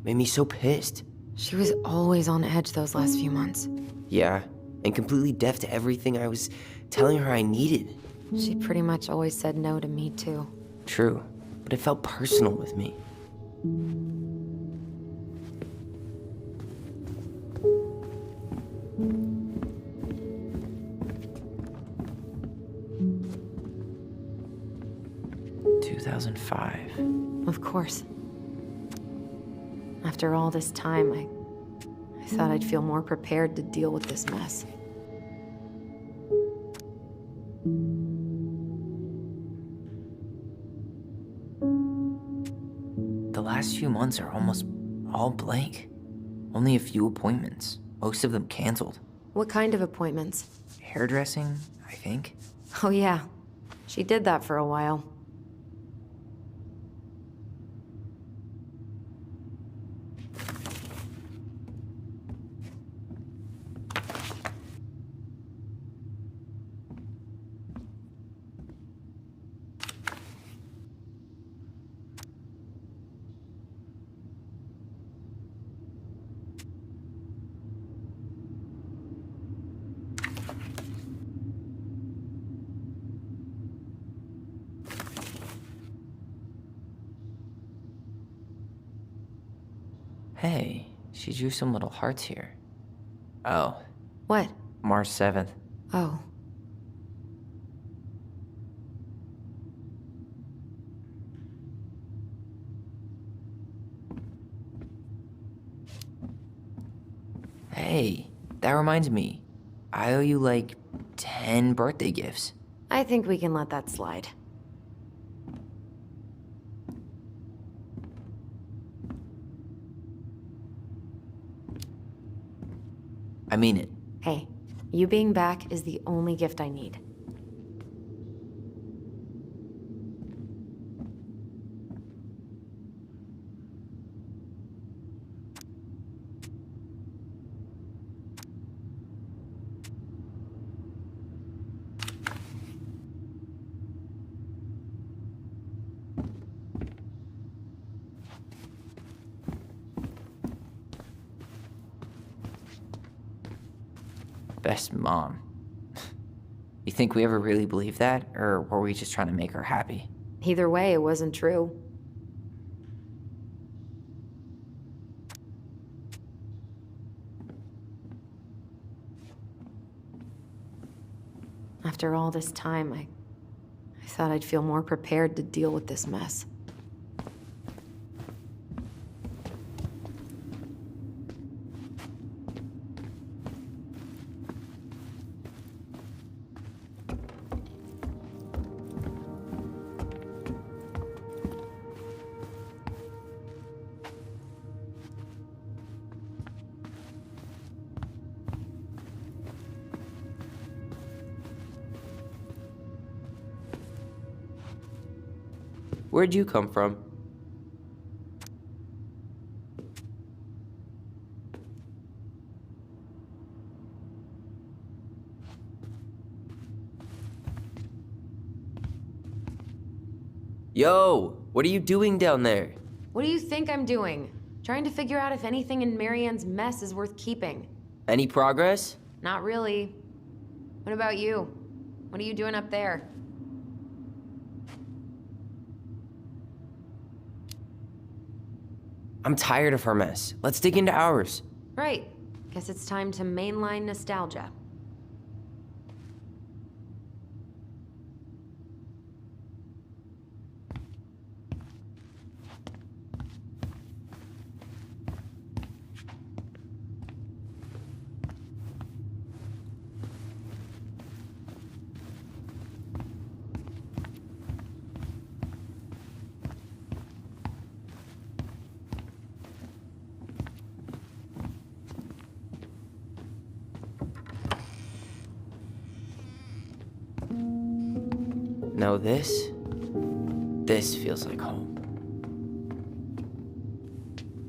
Made me so pissed. She was always on edge those last few months. Yeah, and completely deaf to everything I was telling her I needed. She pretty much always said no to me, too. True, but it felt personal with me. Of course. After all this time, I thought I'd feel more prepared to deal with this mess. The last few months are almost all blank. Only a few appointments, most of them canceled. What kind of appointments? Hairdressing, I think. Oh yeah, she did that for a while. Hey, she drew some little hearts here. Oh, What? March 7th. Oh. Hey, that reminds me. I owe you like 10 birthday gifts. I think we can let that slide. I mean it. Hey, you being back is the only gift I need. Best mom. You think we ever really believed that, or were we just trying to make her happy? Either way, it wasn't true. After all this time, I thought I'd feel more prepared to deal with this mess. Where'd you come from? Yo, what are you doing down there? What do you think I'm doing? Trying to figure out if anything in Marianne's mess is worth keeping. Any progress? Not really. What about you? What are you doing up there? I'm tired of her mess. Let's dig into ours. Right. Guess it's time to mainline nostalgia. No, this feels like home.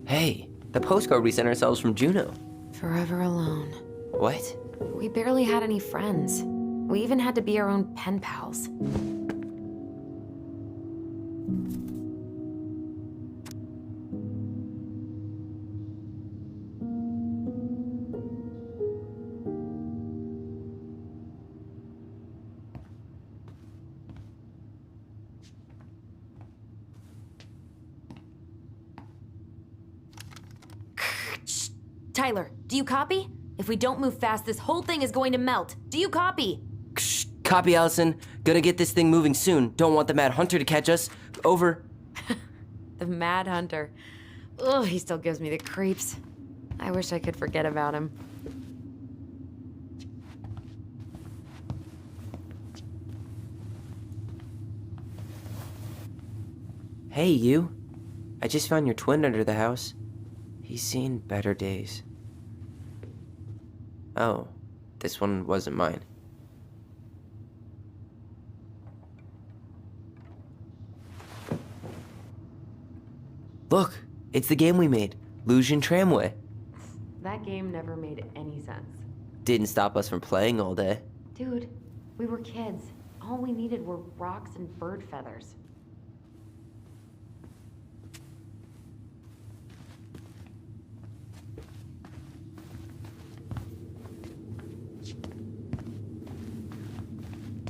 Hey, the postcard we sent ourselves from Juneau. Forever alone. What? We barely had any friends. We even had to be our own pen pals. Tyler, do you copy? If we don't move fast, this whole thing is going to melt. Do you copy? Shh, copy, Allison. Gonna get this thing moving soon. Don't want the Mad Hunter to catch us. Over. The Mad Hunter. Ugh, he still gives me the creeps. I wish I could forget about him. Hey, you. I just found your twin under the house. He's seen better days. Oh, this one wasn't mine. Look, it's the game we made. Lusion Tramway. That game never made any sense. Didn't stop us from playing all day. Dude, we were kids. All we needed were rocks and bird feathers.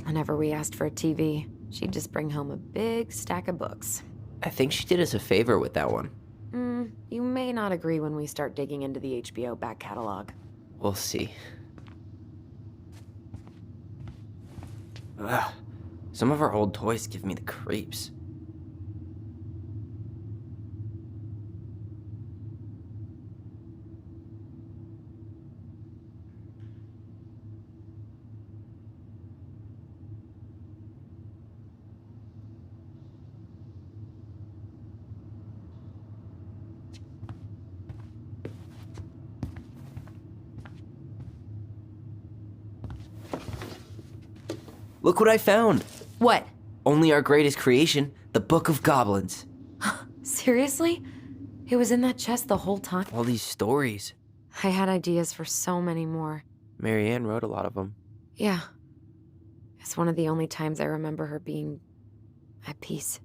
Whenever we asked for a TV, she'd just bring home a big stack of books. I think she did us a favor with that one. You may not agree when we start digging into the HBO back catalog. We'll see. Ugh. Some of our old toys give me the creeps. Look what I found. What? Only our greatest creation, the Book of Goblins. Seriously? It was in that chest the whole time? All these stories. I had ideas for so many more. Marianne wrote a lot of them. Yeah. It's one of the only times I remember her being at peace.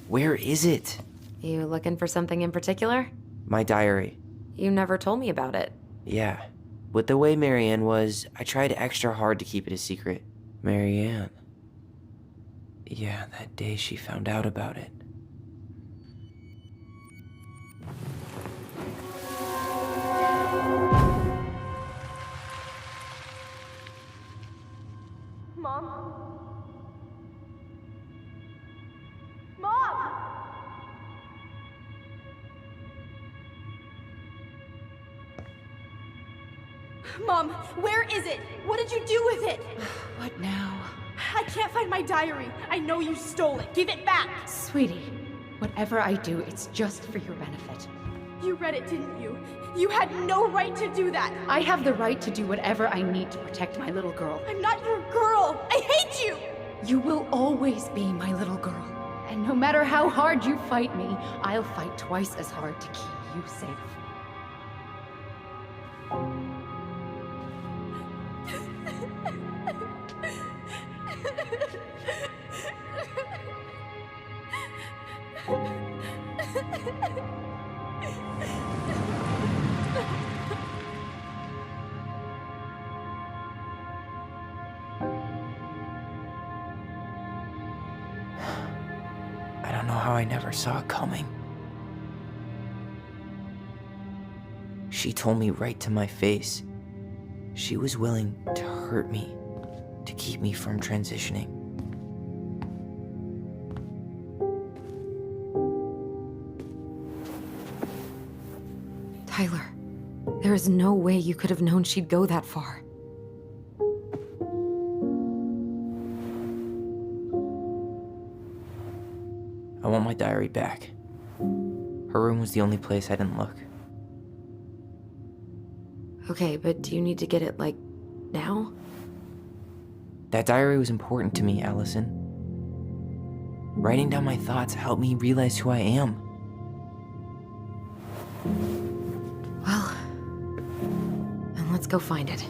Where is it? You looking for something in particular? My diary. You never told me about it. Yeah. With the way Marianne was, I tried extra hard to keep it a secret. Marianne. Yeah, that day she found out about it. Mom? Mom! Mom, where is it? What did you do with it? What now? I can't find my diary. I know you stole it. Give it back. Sweetie, whatever I do, it's just for your benefit. You read it, didn't you? You had no right to do that. I have the right to do whatever I need to protect my little girl. I'm not your girl. I hate you. You will always be my little girl. And no matter how hard you fight me, I'll fight twice as hard to keep you safe. I don't know how I never saw it coming. She told me right to my face. She was willing to hurt me, to keep me from transitioning. Tyler, there is no way you could have known she'd go that far. I want my diary back. Her room was the only place I didn't look. Okay, but do you need to get it, like, now? That diary was important to me, Allison. Writing down my thoughts helped me realize who I am. Well, then let's go find it.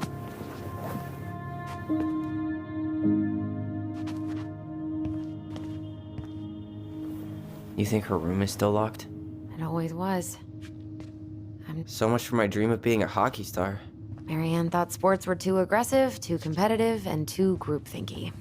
You think her room is still locked? It always was. So much for my dream of being a hockey star. Marianne thought sports were too aggressive, too competitive, and too groupthinky.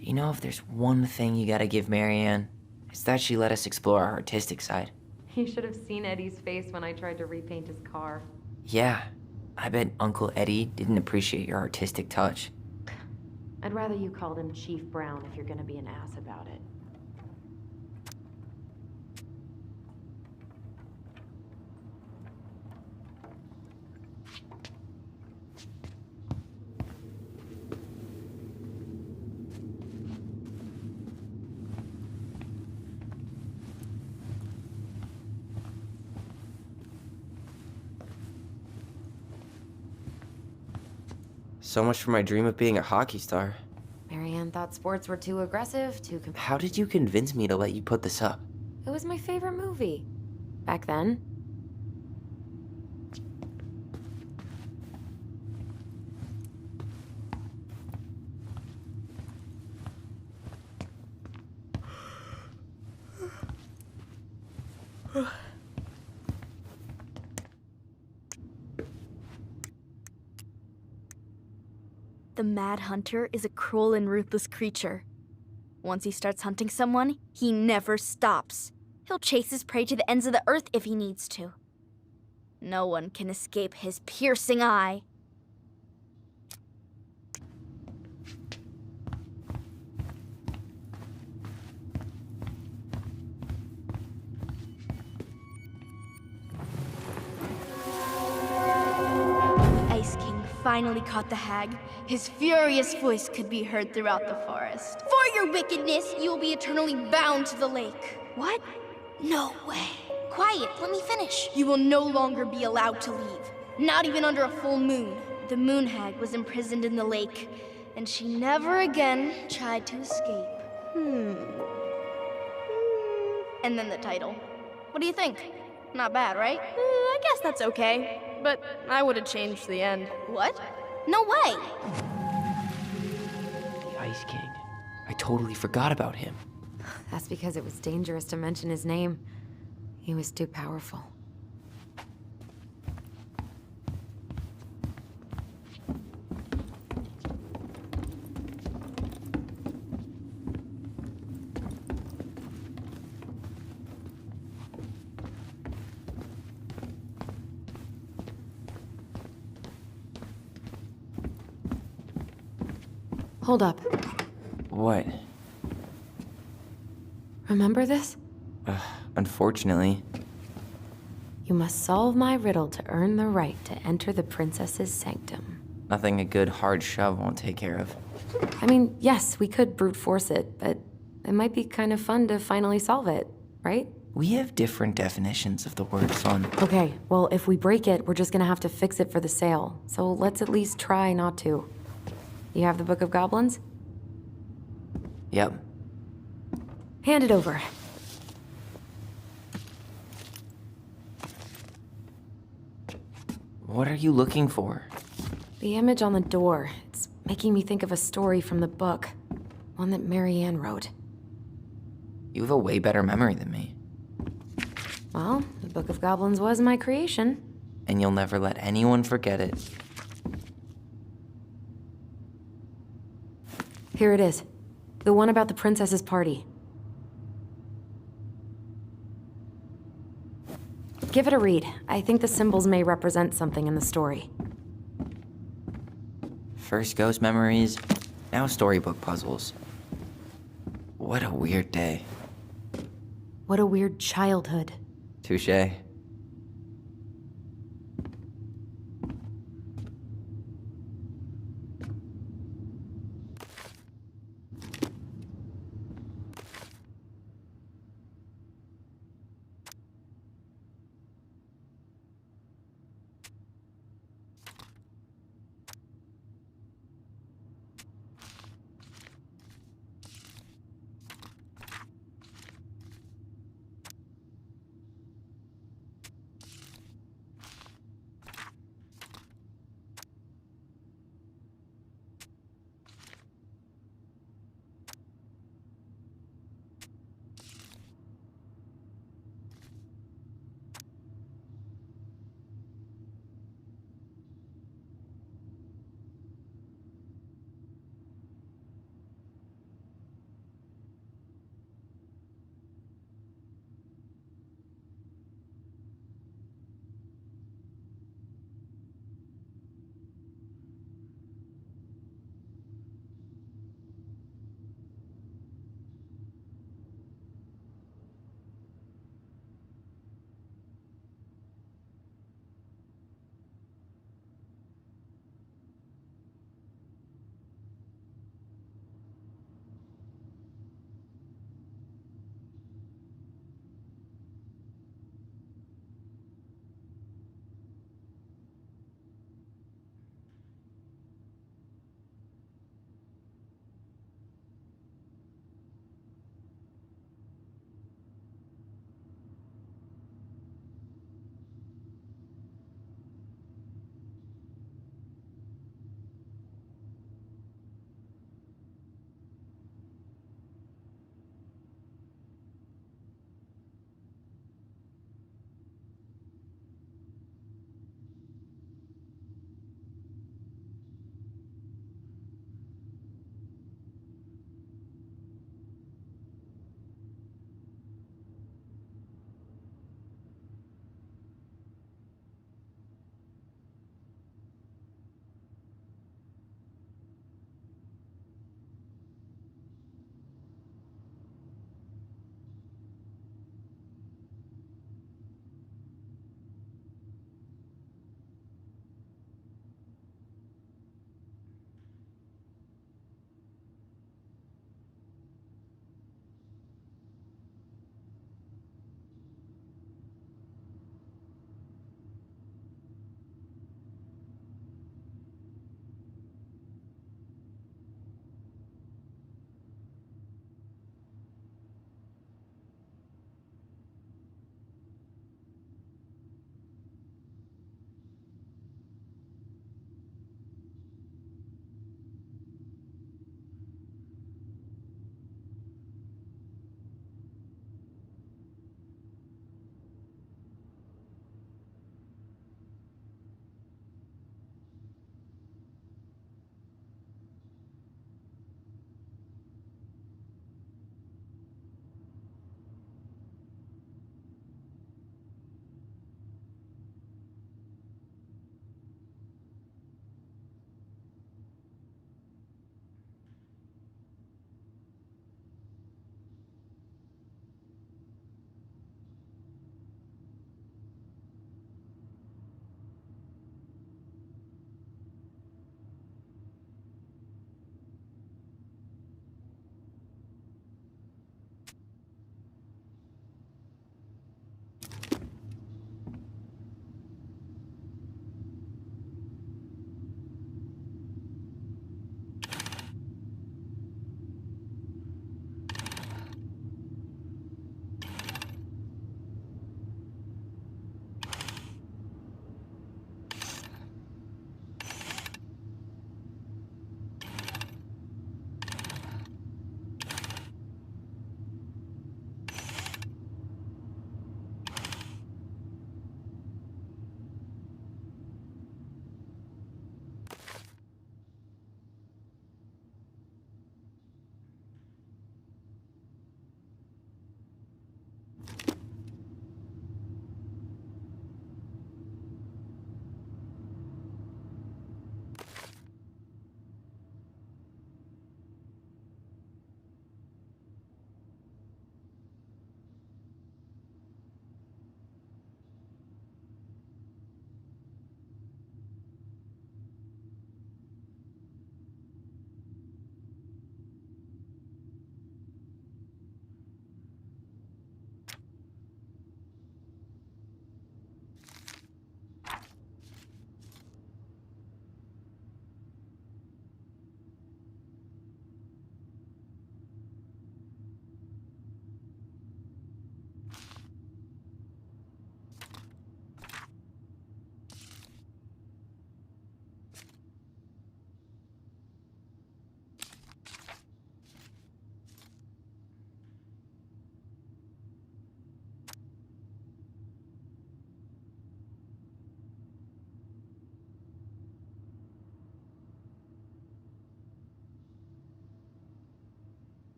You know, if there's one thing you gotta give Marianne, it's that she let us explore our artistic side. You should have seen Eddie's face when I tried to repaint his car. Yeah, I bet Uncle Eddie didn't appreciate your artistic touch. I'd rather you called him Chief Brown if you're gonna be an ass about it. So much for my dream of being a hockey star. Marianne thought sports were too aggressive, too How did you convince me to let you put this up? It was my favorite movie. Back then. The Mad Hunter is a cruel and ruthless creature. Once he starts hunting someone, he never stops. He'll chase his prey to the ends of the earth if he needs to. No one can escape his piercing eye. The Ice King finally caught the hag. His furious voice could be heard throughout the forest. For your wickedness, you will be eternally bound to the lake. What? No way. Quiet, let me finish. You will no longer be allowed to leave. Not even under a full moon. The moon hag was imprisoned in the lake, and she never again tried to escape. And then the title. What do you think? Not bad, right? I guess that's okay. But I would have changed the end. What? No way! The Ice King. I totally forgot about him. That's because it was dangerous to mention his name. He was too powerful. Hold up. What? Remember this? Unfortunately. You must solve my riddle to earn the right to enter the princess's sanctum. Nothing a good hard shove won't take care of. I mean, yes, we could brute force it, but it might be kind of fun to finally solve it, right? We have different definitions of the word fun. Okay, well, if we break it, we're just gonna have to fix it for the sale. So let's at least try not to. You have the Book of Goblins? Yep. Hand it over. What are you looking for? The image on the door. It's making me think of a story from the book. One that Marianne wrote. You have a way better memory than me. Well, the Book of Goblins was my creation. And you'll never let anyone forget it. Here it is. The one about the princess's party. Give it a read. I think the symbols may represent something in the story. First ghost memories, now storybook puzzles. What a weird day. What a weird childhood. Touché.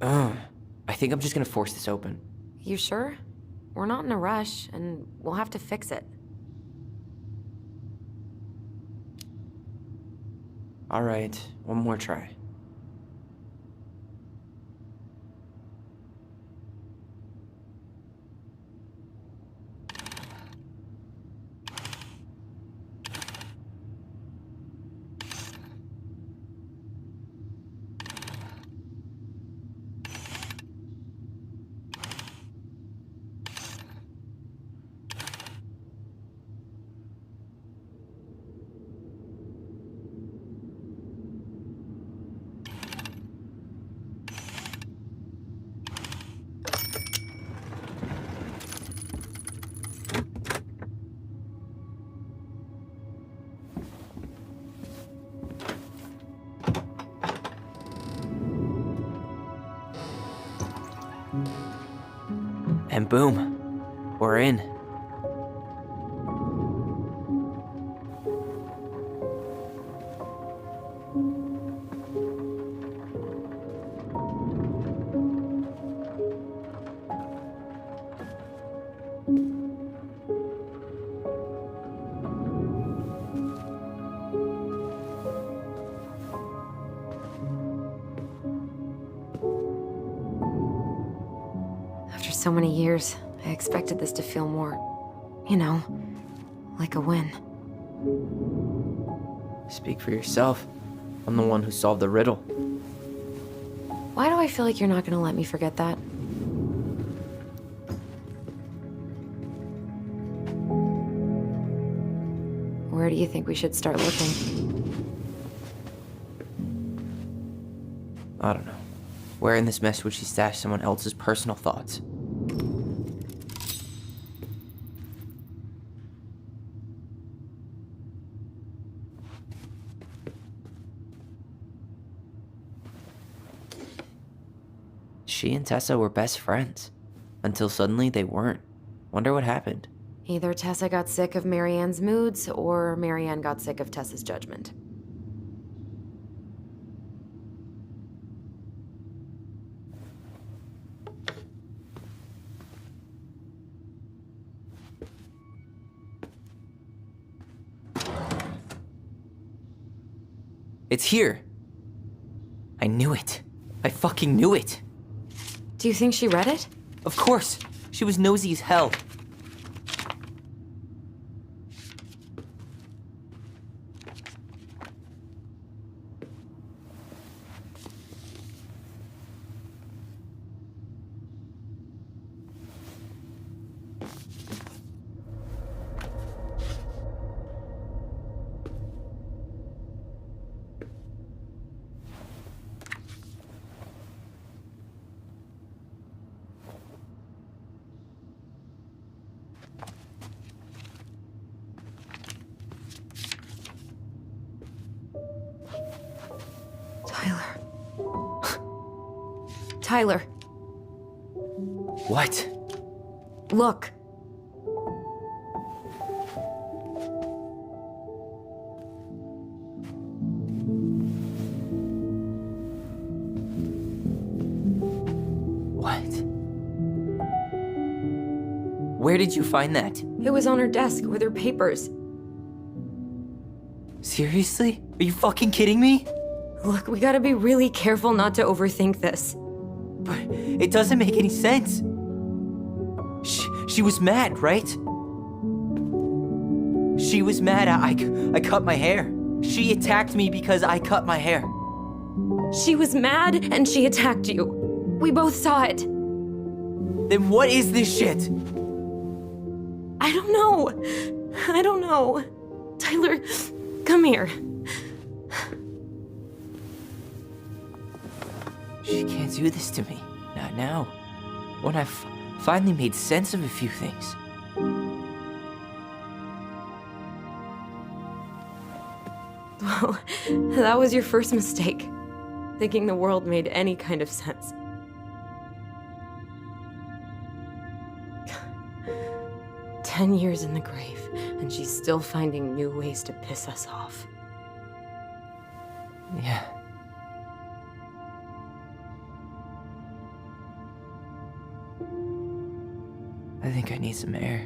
I think I'm just gonna force this open. You sure? We're not in a rush, and we'll have to fix it. Alright, one more try. And boom, we're in. After so many years, I expected this to feel more, you know, like a win. Speak for yourself. I'm the one who solved the riddle. Why do I feel like you're not gonna let me forget that? Where do you think we should start looking? I don't know. Where in this mess would she stash someone else's personal thoughts? She and Tessa were best friends. Until suddenly they weren't. Wonder what happened. Either Tessa got sick of Marianne's moods, or Marianne got sick of Tessa's judgment. It's here! I knew it. I fucking knew it! Do you think she read it? Of course! She was nosy as hell. Tyler. Tyler, What? look. What? Where did you find that? It was on her desk with her papers. Seriously? Are you fucking kidding me? Look, we gotta be really careful not to overthink this. But it doesn't make any sense. She was mad, right? She was mad I cut my hair. She attacked me because I cut my hair. She was mad and she attacked you. We both saw it. Then what is this shit? I don't know. I don't know. Tyler, come here. She can't do this to me. Not now. When I've finally made sense of a few things. Well, that was your first mistake. Thinking the world made any kind of sense. "10 years in the grave, and she's still finding new ways to piss us off." Yeah. I think I need some air.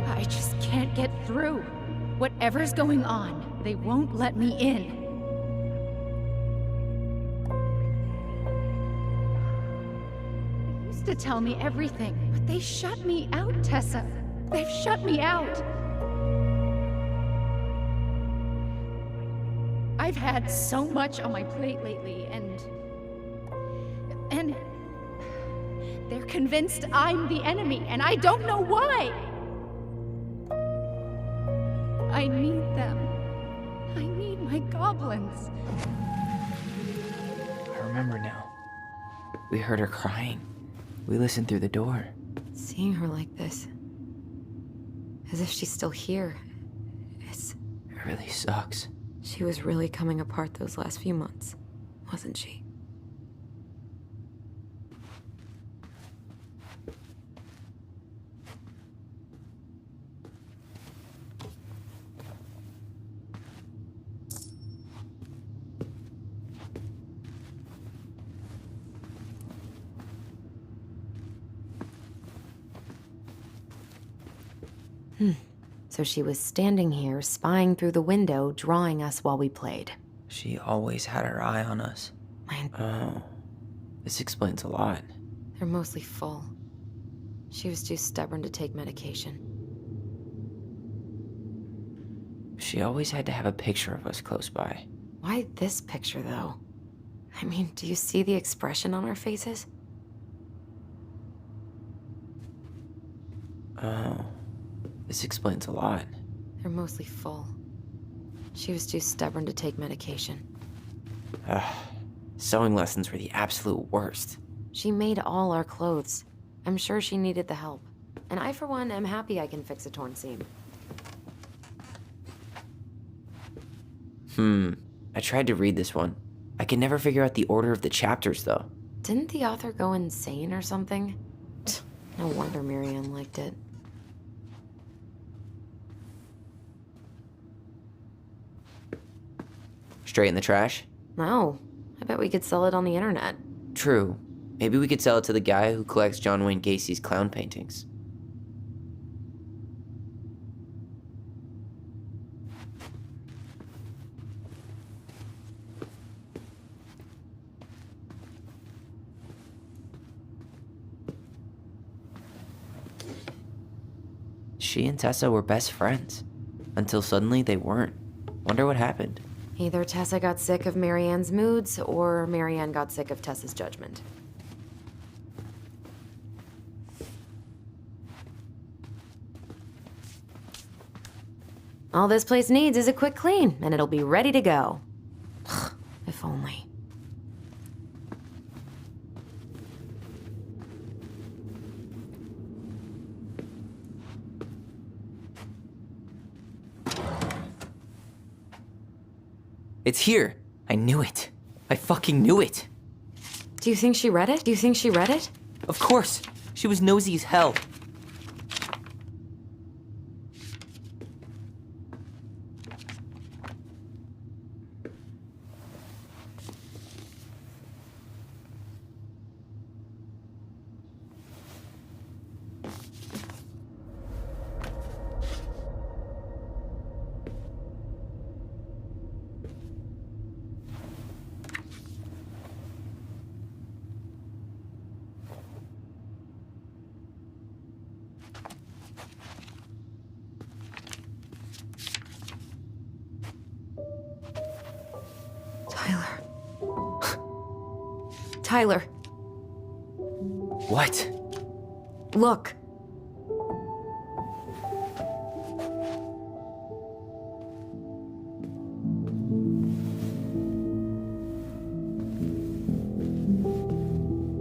I just can't get through. Whatever's going on, they won't let me in. They used to tell me everything, but they shut me out, Tessa. They've shut me out. I've had so much on my plate lately, and they're convinced I'm the enemy, and I don't know why. I need them. I need my goblins. I remember now. We heard her crying. We listened through the door. Seeing her like this, as if she's still here, It really sucks. she was really coming apart those last few months, wasn't she? So she was standing here, spying through the window, drawing us while we played. She always had her eye on us. Oh, this explains a lot. They're mostly full. She was too stubborn to take medication. She always had to have a picture of us close by. Why this picture, though? I mean, do you see the expression on our faces? Oh, this explains a lot. They're mostly full. She was too stubborn to take medication. Sewing lessons were the absolute worst. She made all our clothes. I'm sure she needed the help. And I, for one, am happy I can fix a torn seam. I tried to read this one. I can never figure out the order of the chapters, though. Didn't the author go insane or something? No wonder Marianne liked it. Straight in the trash? No. I bet we could sell it on the internet. True. Maybe we could sell it to the guy who collects John Wayne Gacy's clown paintings. She and Tessa were best friends. Until suddenly they weren't. Wonder what happened. Either Tessa got sick of Marianne's moods, or Marianne got sick of Tessa's judgment. All this place needs is a quick clean, and it'll be ready to go. If only. It's here. I knew it. I fucking knew it. Do you think she read it? Do you think she read it? Of course. She was nosy as hell. Tyler, What? look.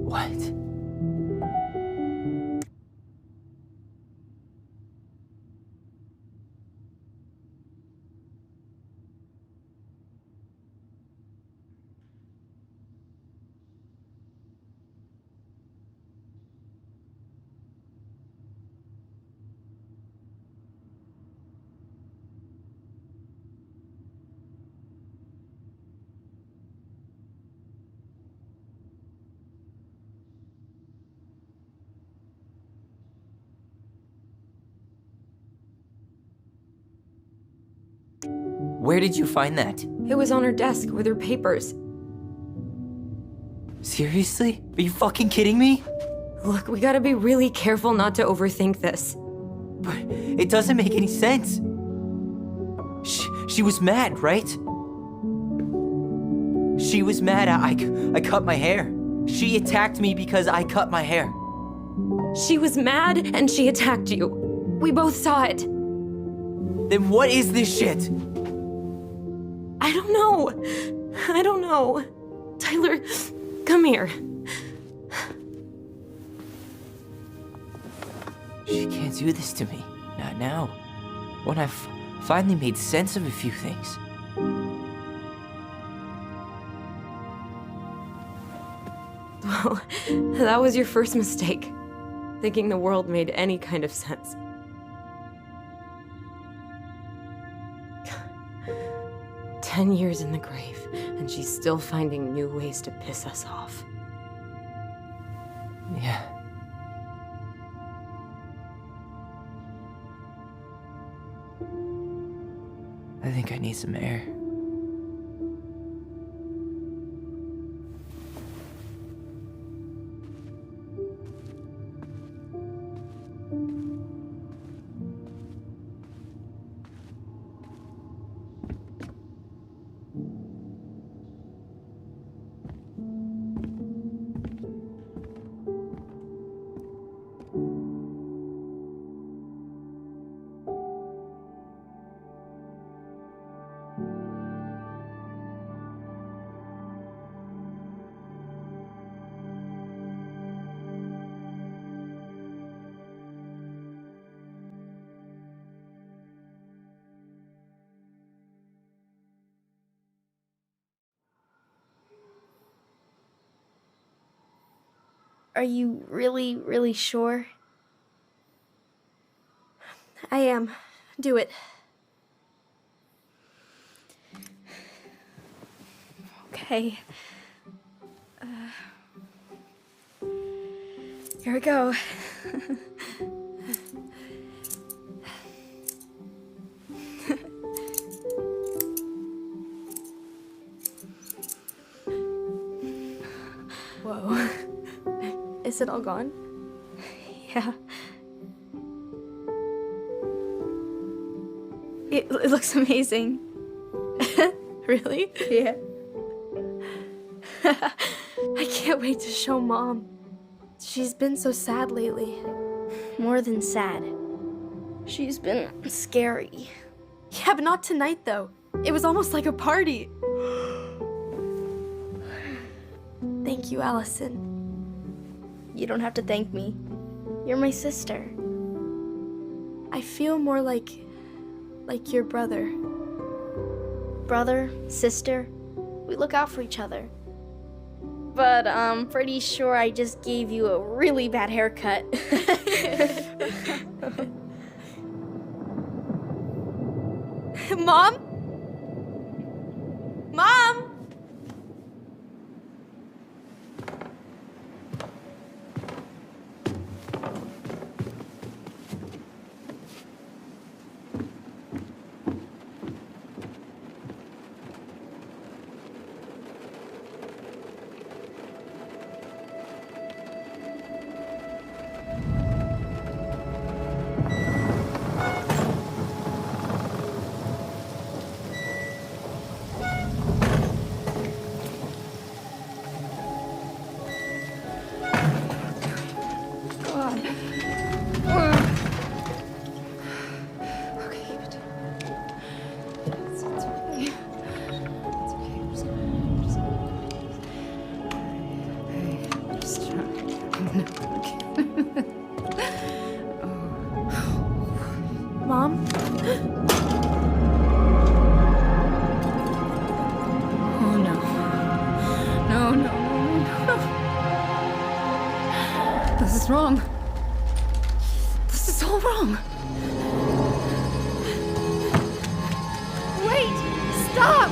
What? Where did you find that? It was on her desk with her papers. Seriously? Are you fucking kidding me? Look, we gotta be really careful not to overthink this. But it doesn't make any sense. She was mad, right? She was mad I cut my hair. She attacked me because I cut my hair. She was mad and she attacked you. We both saw it. Then what is this shit? I don't know. Tyler, come here. She can't do this to me. Not now. When I've finally made sense of a few things. Well, that was your first mistake. Thinking the world made any kind of sense. "10 years in the grave, and she's still finding new ways to piss us off." Yeah. I think I need some air. Are you really, really sure? I am. Do it. Okay. Here we go. Whoa. Is it all gone? Yeah. It looks amazing. Really? Yeah. I can't wait to show Mom. She's been so sad lately. More than sad. She's been scary. Yeah, but not tonight, though. It was almost like a party. Thank you, Allison. You don't have to thank me. You're my sister. I feel more like your brother. Brother, sister, we look out for each other. But I'm pretty sure I just gave you a really bad haircut. Mom? Mom! is wrong. This is all wrong. Wait! Stop!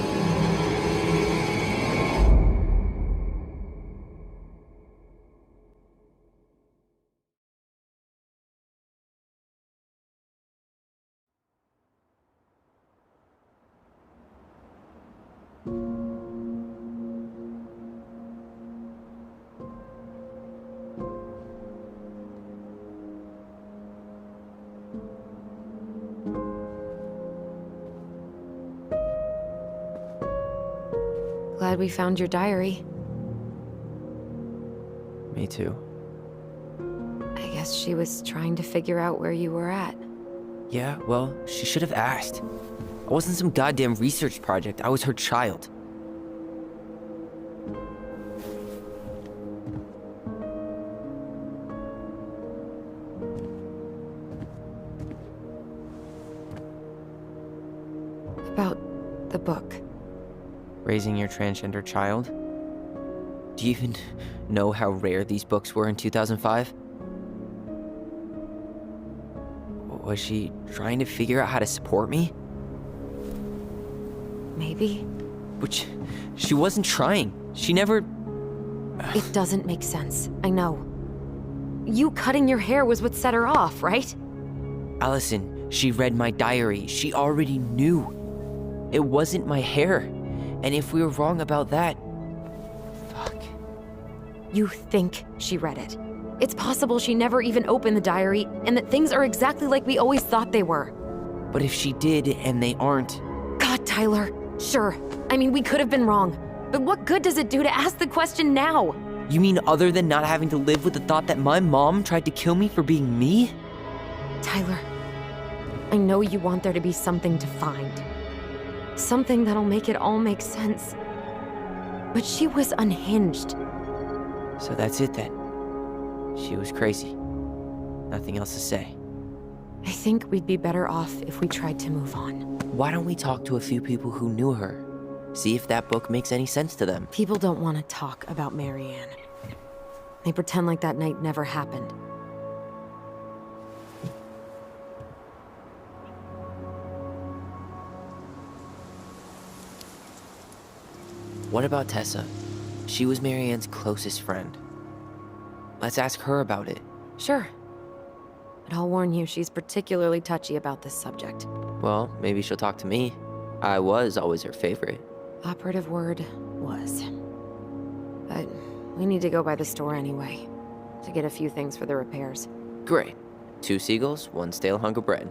Glad we found your diary. Me too. I guess she was trying to figure out where you were at. Yeah, well, she should have asked. I wasn't some goddamn research project. I was her child. About the book. Raising your transgender child? Do you even know how rare these books were in 2005? Was she trying to figure out how to support me? Maybe. Which, she wasn't trying. She never... It doesn't make sense. I know. You cutting your hair was what set her off, right? Allison, she read my diary. She already knew. It wasn't my hair. And if we were wrong about that... Fuck. You think she read it. It's possible she never even opened the diary, and that things are exactly like we always thought they were. But if she did, and they aren't... God, Tyler. Sure. I mean, we could have been wrong. But what good does it do to ask the question now? You mean other than not having to live with the thought that my mom tried to kill me for being me? Tyler, I know you want there to be something to find. Something that'll make it all make sense. But she was unhinged. So that's it then. She was crazy. Nothing else to say. I think we'd be better off if we tried to move on. Why don't we talk to a few people who knew her? See if that book makes any sense to them. People don't want to talk about Marianne. They pretend like that night never happened. What about Tessa? She was Marianne's closest friend. Let's ask her about it. Sure. But I'll warn you, she's particularly touchy about this subject. Well, maybe she'll talk to me. I was always her favorite. Operative word was. But we need to go by the store anyway, to get a few things for the repairs. Great. 2 seagulls, 1 stale hunk of bread.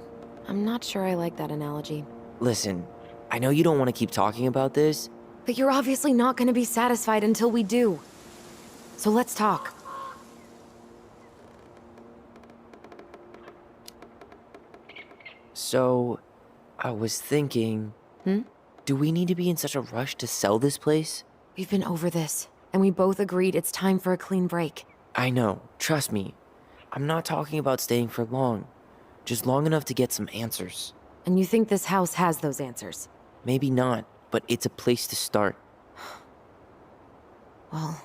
I'm not sure I like that analogy. Listen, I know you don't want to keep talking about this. But you're obviously not going to be satisfied until we do. So let's talk. So, I was thinking... Do we need to be in such a rush to sell this place? We've been over this, and we both agreed it's time for a clean break. I know, trust me. I'm not talking about staying for long. Just long enough to get some answers. And you think this house has those answers? Maybe not, but it's a place to start. Well,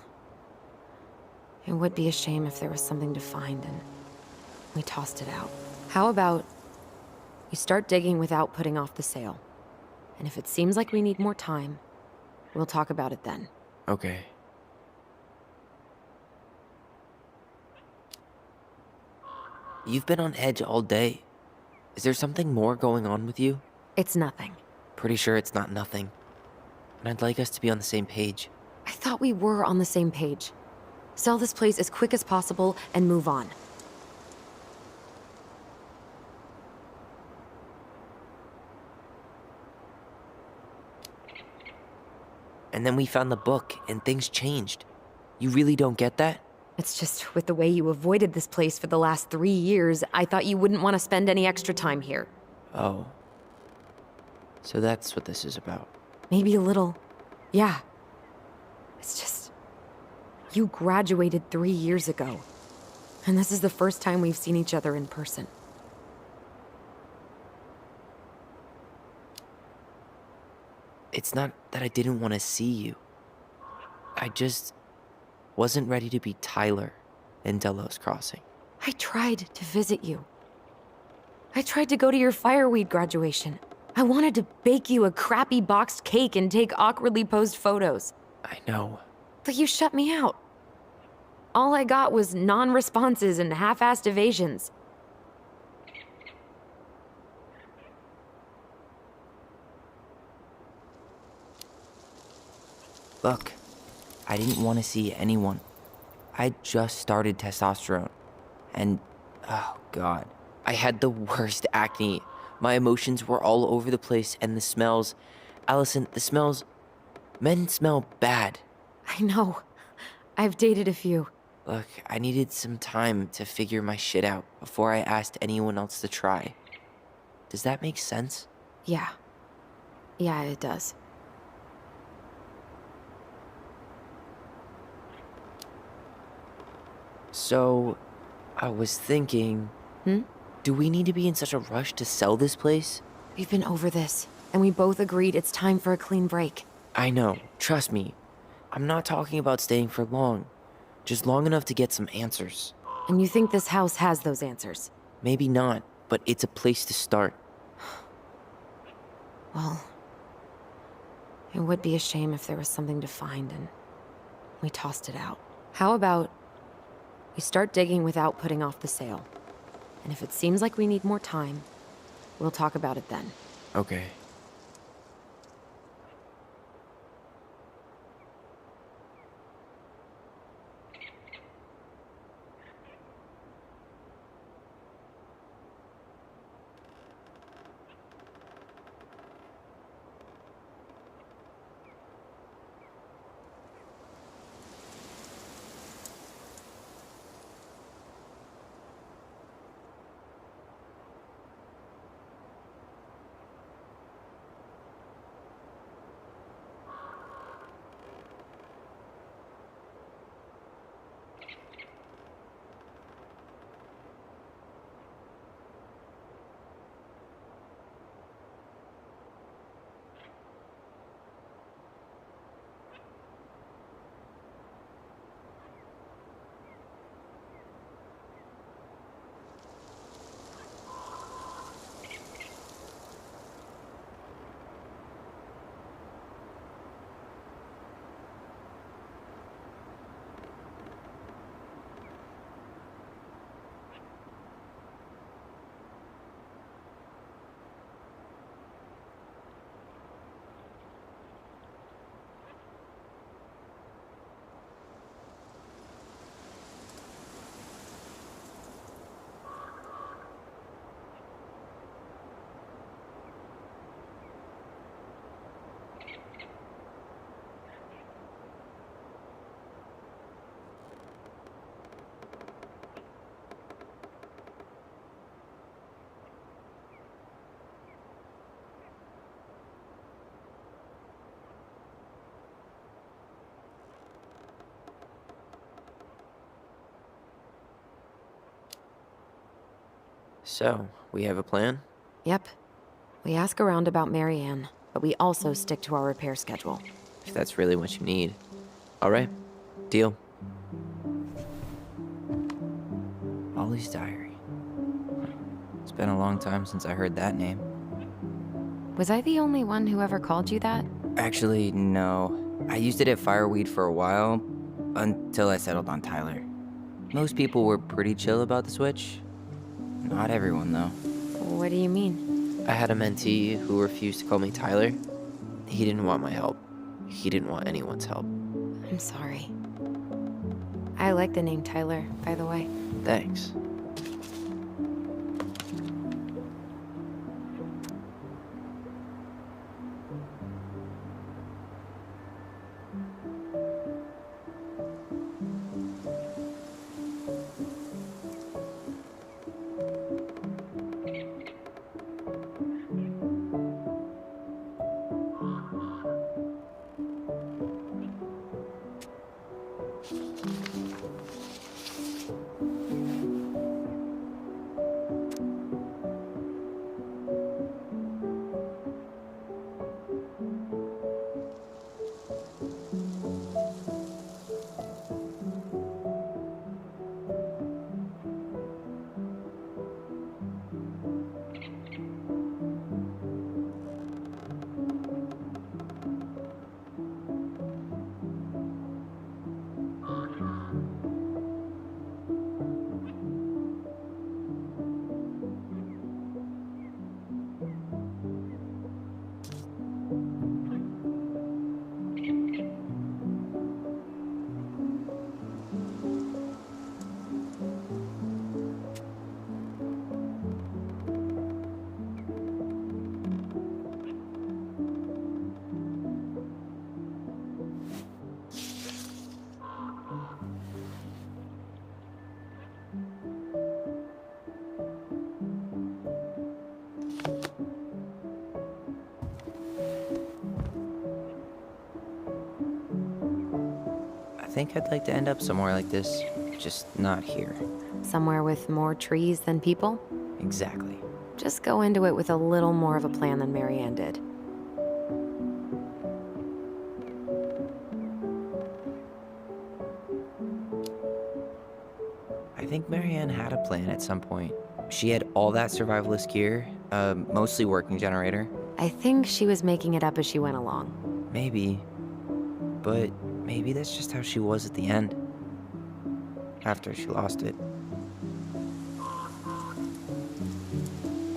it would be a shame if there was something to find and we tossed it out. How about we start digging without putting off the sale? And if it seems like we need more time, we'll talk about it then. Okay. You've been on edge all day. Is there something more going on with you? It's nothing. Pretty sure it's not nothing. And I'd like us to be on the same page. I thought we were on the same page. Sell this place as quick as possible and move on. And then we found the book, and things changed. You really don't get that? It's just with the way you avoided this place for the last 3 years, I thought you wouldn't want to spend any extra time here. Oh. So that's what this is about. Maybe a little. Yeah. It's just... You graduated 3 years ago. And this is the first time we've seen each other in person. It's not that I didn't want to see you. I just wasn't ready to be Tyler in Delos Crossing. I tried to visit you. I tried to go to your fireweed graduation. I wanted to bake you a crappy boxed cake and take awkwardly posed photos. I know. But you shut me out. All I got was non-responses and half-assed evasions. Look, I didn't want to see anyone. I just started testosterone. And, oh God, I had the worst acne. My emotions were all over the place, and the smells... Allison, the smells... Men smell bad. I know. I've dated a few. Look, I needed some time to figure my shit out before I asked anyone else to try. Does that make sense? Yeah. Yeah, it does. So, I was thinking... Do we need to be in such a rush to sell this place? We've been over this, and we both agreed it's time for a clean break. I know, trust me. I'm not talking about staying for long. Just long enough to get some answers. And you think this house has those answers? Maybe not, but it's a place to start. Well, it would be a shame if there was something to find and we tossed it out. How about we start digging without putting off the sale? And if it seems like we need more time, we'll talk about it then. Okay. So, we have a plan? Yep. We ask around about Marianne, but we also stick to our repair schedule. If that's really what you need. Alright, deal. Ollie's Diary. It's been a long time since I heard that name. Was I the only one who ever called you that? Actually, no. I used it at Fireweed for a while, until I settled on Tyler. Most people were pretty chill about the switch. Not everyone, though. What do you mean? I had a mentee who refused to call me Tyler. He didn't want my help. He didn't want anyone's help. I'm sorry. I like the name Tyler, by the way. Thanks. think I'd like to end up somewhere like this, just not here. Somewhere with more trees than people? Exactly. Just go into it with a little more of a plan than Marianne did. I think Marianne had a plan at some point. She had all that survivalist gear, a mostly working generator. I think she was making it up as she went along. Maybe. But maybe that's just how she was at the end. After she lost it.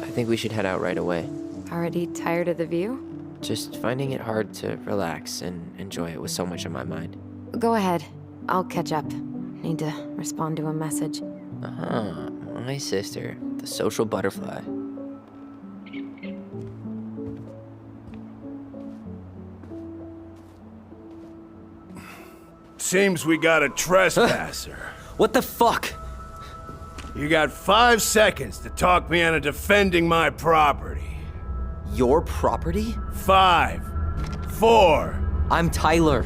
I think we should head out right away. Already tired of the view? Just finding it hard to relax and enjoy it with so much on my mind. Go ahead. I'll catch up. Need to respond to a message. Uh-huh. My sister, the social butterfly. Seems we got a trespasser. What the fuck? You got 5 seconds to talk me into defending my property. Your property? 5, 4. I'm Tyler.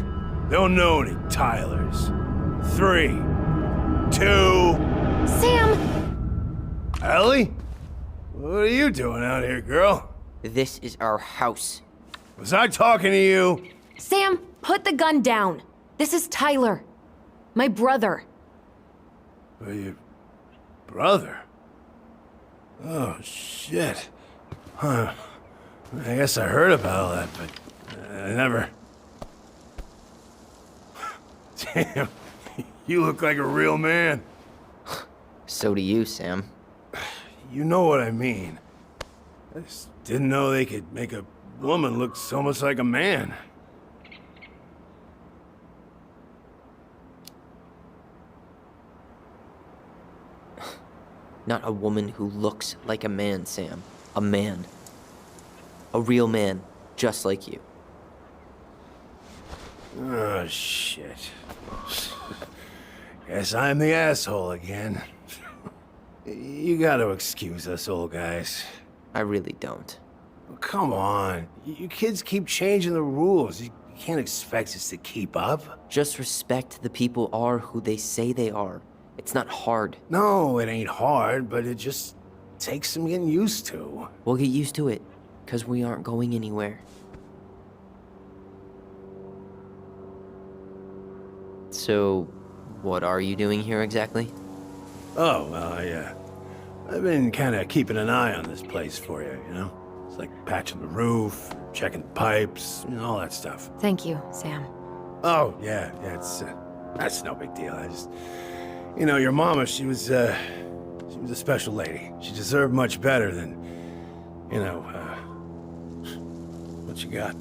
Don't know any Tylers. 3, 2. Sam! Ellie? What are you doing out here, girl? This is our house. Was I talking to you? Sam, put the gun down. This is Tyler. My brother. Are you... brother? Oh, shit. Huh. I guess I heard about all that, but I never... Damn, you look like a real man. So do you, Sam. You know what I mean. I just didn't know they could make a woman look so much like a man. Not a woman who looks like a man, Sam. A man. A real man, just like you. Oh, shit. Guess I'm the asshole again. You gotta excuse us old guys. I really don't. Come on. You kids keep changing the rules. You can't expect us to keep up. Just respect the people are who they say they are. It's not hard. No, it ain't hard, but it just takes some getting used to. We'll get used to it, because we aren't going anywhere. So, what are you doing here exactly? Oh, well, I've been kind of keeping an eye on this place for you, you know? It's like patching the roof, checking the pipes, you know, all that stuff. Thank you, Sam. Oh, yeah, that's no big deal. I just, you know, your mama, she was a special lady. She deserved much better than, you know, what you got.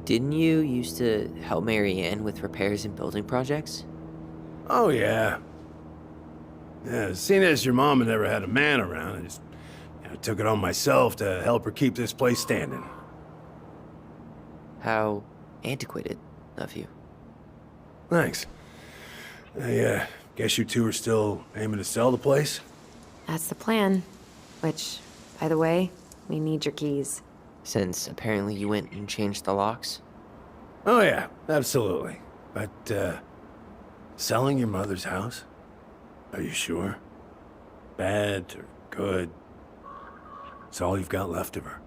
Didn't you used to help Marianne with repairs and building projects? Oh, yeah. Yeah, seeing as your mama never had a man around, I just took it on myself to help her keep this place standing. How antiquated of you. Thanks. I guess you two are still aiming to sell the place? That's the plan. Which, by the way, we need your keys. Since apparently you went and changed the locks? Oh, yeah, absolutely. But, selling your mother's house? Are you sure? Bad or good? It's all you've got left of her.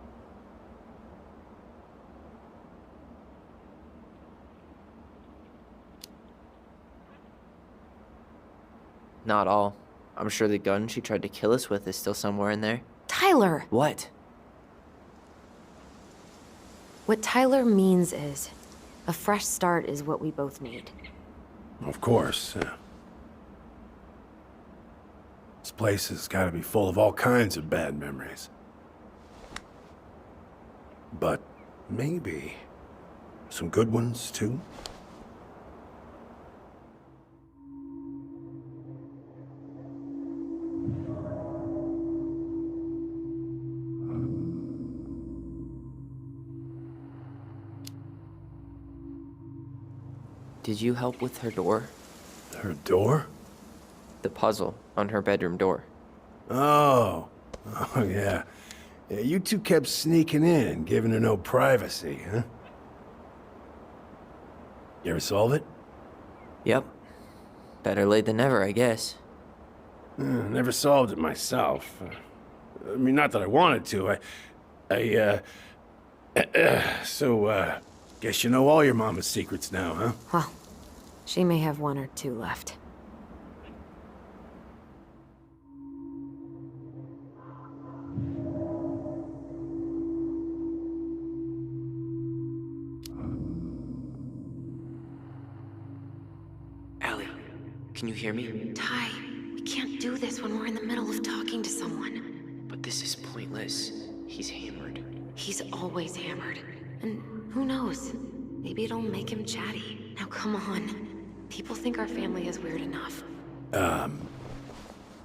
Not all. I'm sure the gun she tried to kill us with is still somewhere in there. Tyler! What? What Tyler means is, a fresh start is what we both need. Of course, yeah. This place has got to be full of all kinds of bad memories. But maybe some good ones, too? Did you help with her door? Her door? The puzzle on her bedroom door. Oh, yeah. Yeah, you two kept sneaking in, giving her no privacy, huh? You ever solve it? Yep. Better late than never, I guess. Never solved it myself. I mean, not that I wanted to. So, guess you know all your mama's secrets now, huh? Well, she may have one or two left. Allie, can you hear me? Ty, we can't do this when we're in the middle of talking to someone. But this is pointless. He's hammered. He's always hammered. And who knows? Maybe it'll make him chatty. Now come on. People think our family is weird enough.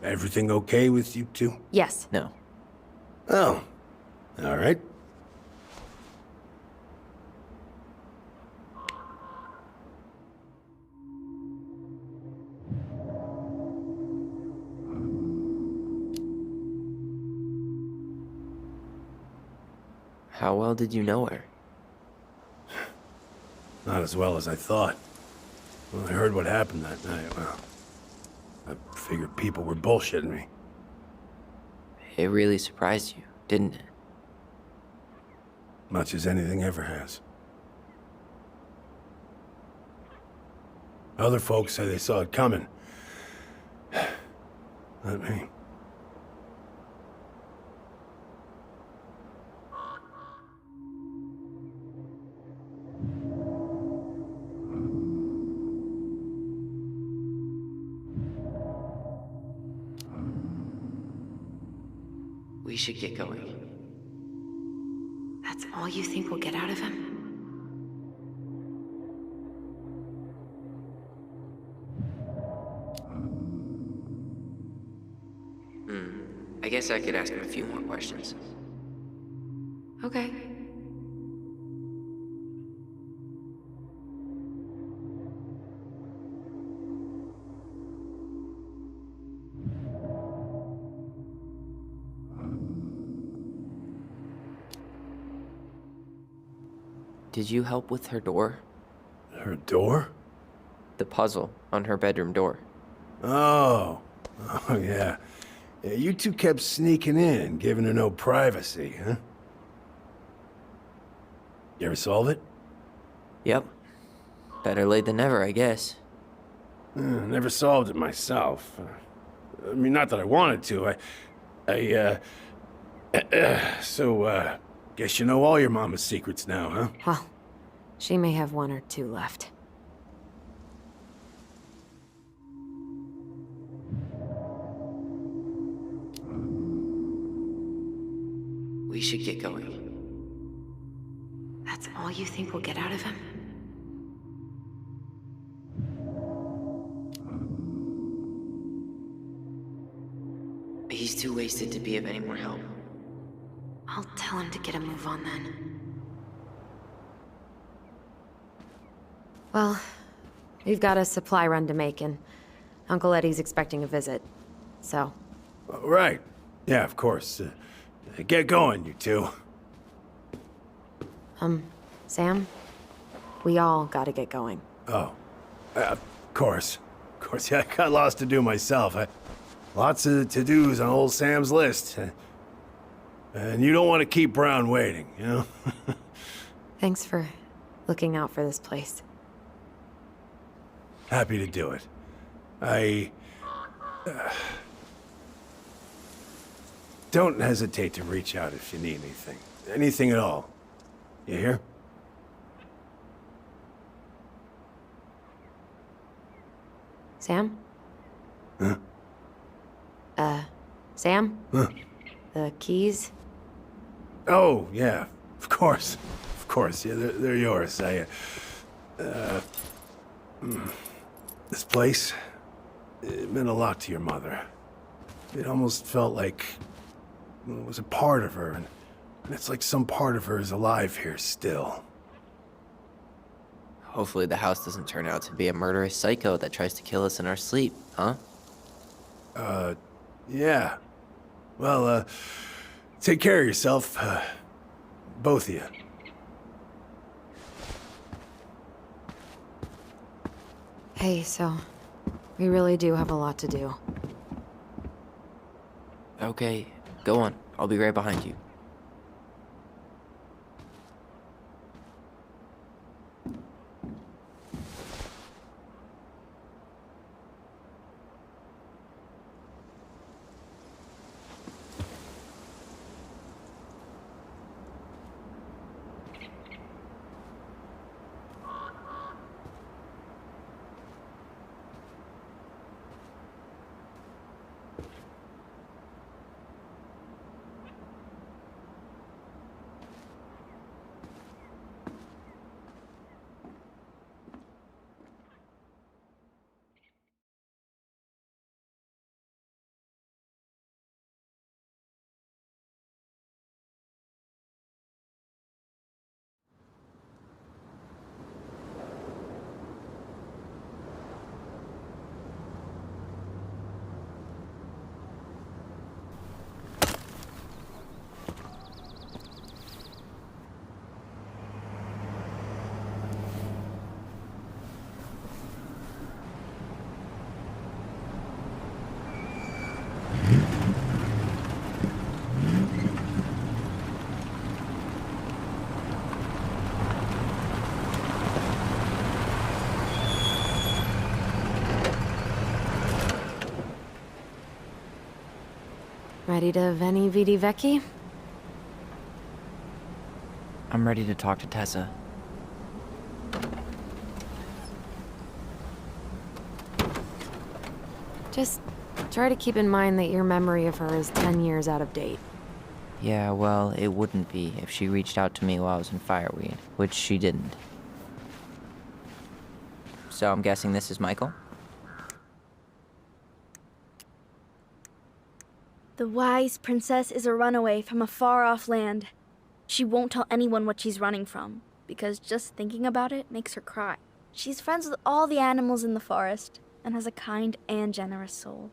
Everything okay with you two? Yes. No. Oh, all right. How well did you know her? Not as well as I thought. When I heard what happened that night, well, I figured people were bullshitting me. It really surprised you, didn't it? Much as anything ever has. Other folks say they saw it coming. Not me. We should get going. That's all you think we'll get out of him? I guess I could ask him a few more questions. Okay. Did you help with her door? Her door? The puzzle on her bedroom door. Oh. Oh, yeah. Yeah, you two kept sneaking in, giving her no privacy, huh? You ever solve it? Yep. Better late than never, I guess. Never solved it myself. I mean, not that I wanted to. So, guess you know all your mama's secrets now, huh? Well, she may have one or two left. We should get going. That's all you think we'll get out of him? He's too wasted to be of any more help. I'll tell him to get a move on then. Well, we've got a supply run to make, and Uncle Eddie's expecting a visit. So, Right. Yeah, of course. Get going, you two. Sam, we all gotta get going. Oh. Of course. Of course, yeah, I got lots to do myself. Lots of to-dos on old Sam's list. And you don't want to keep Brown waiting, you know? Thanks for looking out for this place. Happy to do it. Don't hesitate to reach out if you need anything. Anything at all. You hear? Sam? Huh? Sam? Huh? The keys? Oh, yeah. Of course. Of course. Yeah, they're yours. This place, it meant a lot to your mother. It almost felt like it was a part of her, and it's like some part of her is alive here still. Hopefully the house doesn't turn out to be a murderous psycho that tries to kill us in our sleep, huh? Yeah. Well, take care of yourself, both of you. Hey, so we really do have a lot to do. Okay, go on. I'll be right behind you. Ready to Veni Vidi Vecchi? I'm ready to talk to Tessa. Just try to keep in mind that your memory of her is 10 years out of date. Yeah, well, it wouldn't be if she reached out to me while I was in Fireweed, which she didn't. So I'm guessing this is Michael? The wise princess is a runaway from a far-off land. She won't tell anyone what she's running from, because just thinking about it makes her cry. She's friends with all the animals in the forest, and has a kind and generous soul.